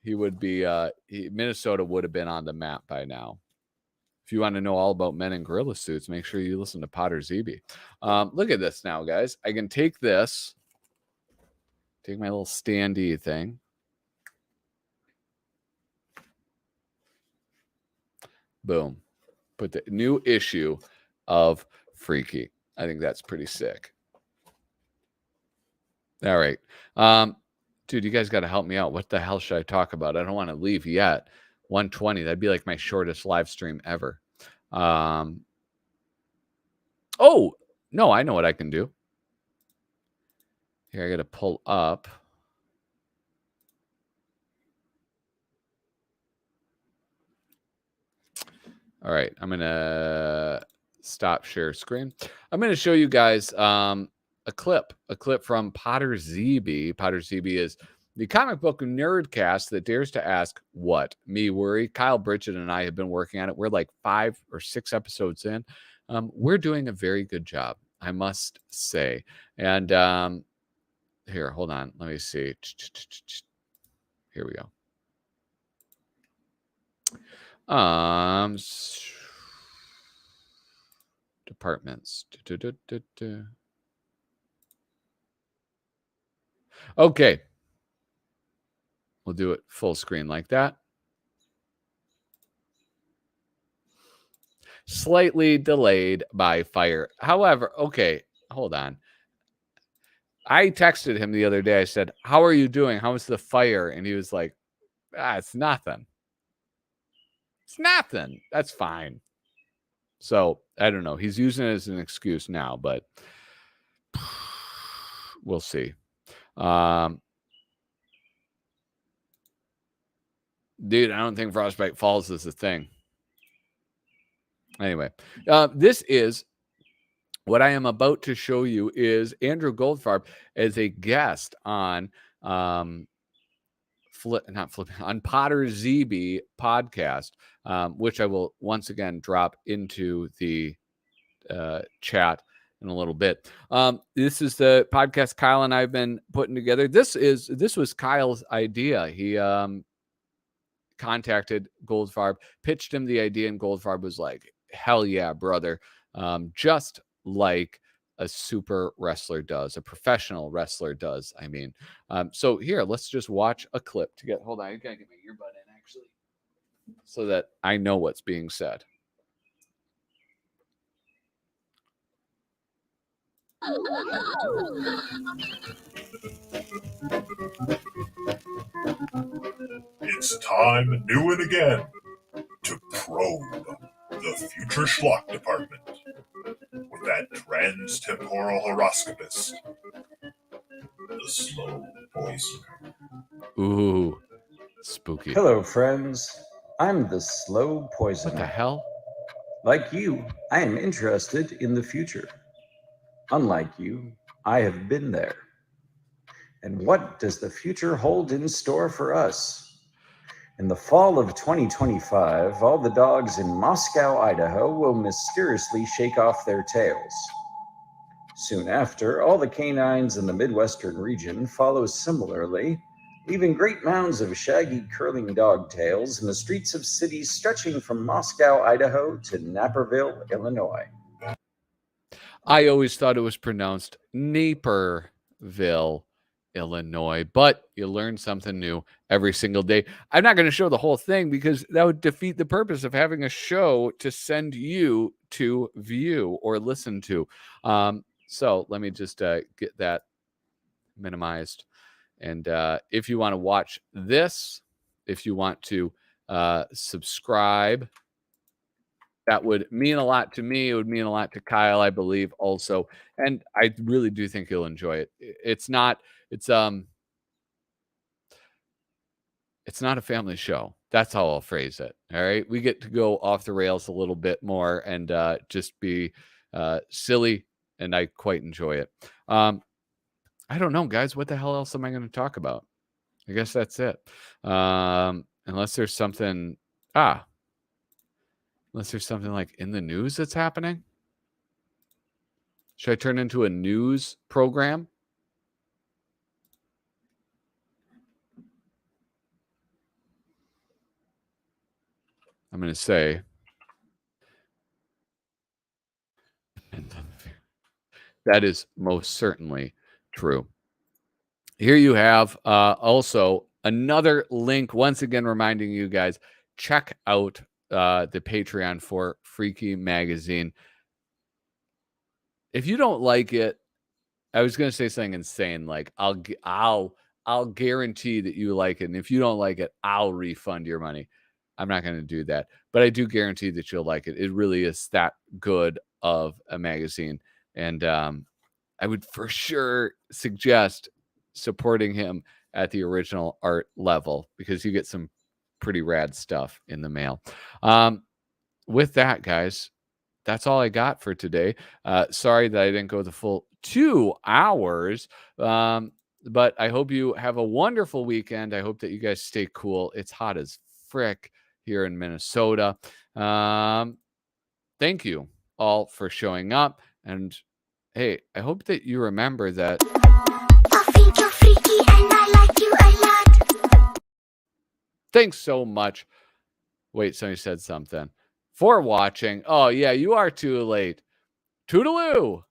A: he would be Minnesota would have been on the map by now. If you want to know all about men in gorilla suits, make sure you listen to Potter ZB. Look at this now, guys. I can take this, take my little standee thing. Boom. Put the new issue of Freaky. I think that's pretty sick. All right. Dude, you guys got to help me out. What the hell should I talk about? I don't want to leave yet. 120. That'd be like my shortest live stream ever. Oh, no, I know what I can do. Here, I got to pull up. All right, I'm going to stop share screen. I'm going to show you guys a clip from Potter ZB. Potter ZB is the comic book nerdcast that dares to ask what me worry. Kyle Bridget and I have been working on it. We're like 5 or 6 episodes in. We're doing a very good job, I must say. And here, hold on. Let me see. Here we go. Departments. Okay. We'll do it full screen like that. Slightly delayed by fire. However, okay, hold on. I texted him the other day. I said, "How are you doing? How's the fire?" And he was like, it's nothing. It's nothing. That's fine. So I don't know. He's using it as an excuse now, but we'll see. Dude, I don't think Frostbite Falls is a thing. Anyway, this is what I am about to show you is Andrew Goldfarb as a guest on on Potter ZB podcast, which I will once again drop into the chat in a little bit. This is the podcast Kyle and I have been putting together. This was Kyle's idea. He contacted Goldfarb, pitched him the idea, and Goldfarb was like, "Hell yeah, brother!" Just like a super wrestler does, a professional wrestler does. I mean, so here, let's just watch a clip to get. Hold on, I gotta get my earbud in actually, so that I know what's being said.
F: It's time, new and again, to probe the future schlock department with that trans-temporal horoscopist, the slow poisoner.
A: Ooh, spooky.
G: Hello, friends. I'm the slow poisoner.
A: What the hell?
G: Like you, I am interested in the future. Unlike you, I have been there. And what does the future hold in store for us? In the fall of 2025, all the dogs in Moscow, Idaho will mysteriously shake off their tails. Soon after, all the canines in the Midwestern region follow similarly, leaving great mounds of shaggy, curling dog tails in the streets of cities stretching from Moscow, Idaho to Naperville, Illinois.
A: I always thought it was pronounced Naperville, Illinois, but you learn something new every single day. I'm not going to show the whole thing because that would defeat the purpose of having a show to send you to view or listen to. So let me just get that minimized. And if you want to watch this, if you want to subscribe, that would mean a lot to me. It would mean a lot to Kyle, I believe, also. And I really do think you'll enjoy it. It's not a family show. That's how I'll phrase it. All right. We get to go off the rails a little bit more and just be silly. And I quite enjoy it. I don't know, guys. What the hell else am I going to talk about? I guess that's it. Unless there's something. Unless there's something like in the news that's happening. Should I turn into a news program? I'm going to say. That is most certainly true. Here you have also another link, once again, reminding you guys, check out the Patreon for Freaky Magazine. If you don't like it, I was going to say something insane, like I'll guarantee that you like it. And if you don't like it, I'll refund your money. I'm not going to do that, but I do guarantee that you'll like it. It really is that good of a magazine. And I would for sure suggest supporting him at the original art level because you get some pretty rad stuff in the mail. With that, guys, that's all I got for today. Sorry that I didn't go the full 2 hours, but I hope you have a wonderful weekend. I hope that you guys stay cool. It's hot as frick here in Minnesota. Thank you all for showing up. And hey, I hope that you remember that.
E: I think you're freaky and I like you a lot.
A: Thanks so much. Wait, somebody said something. For watching. Oh, yeah, you are too late. Toodaloo.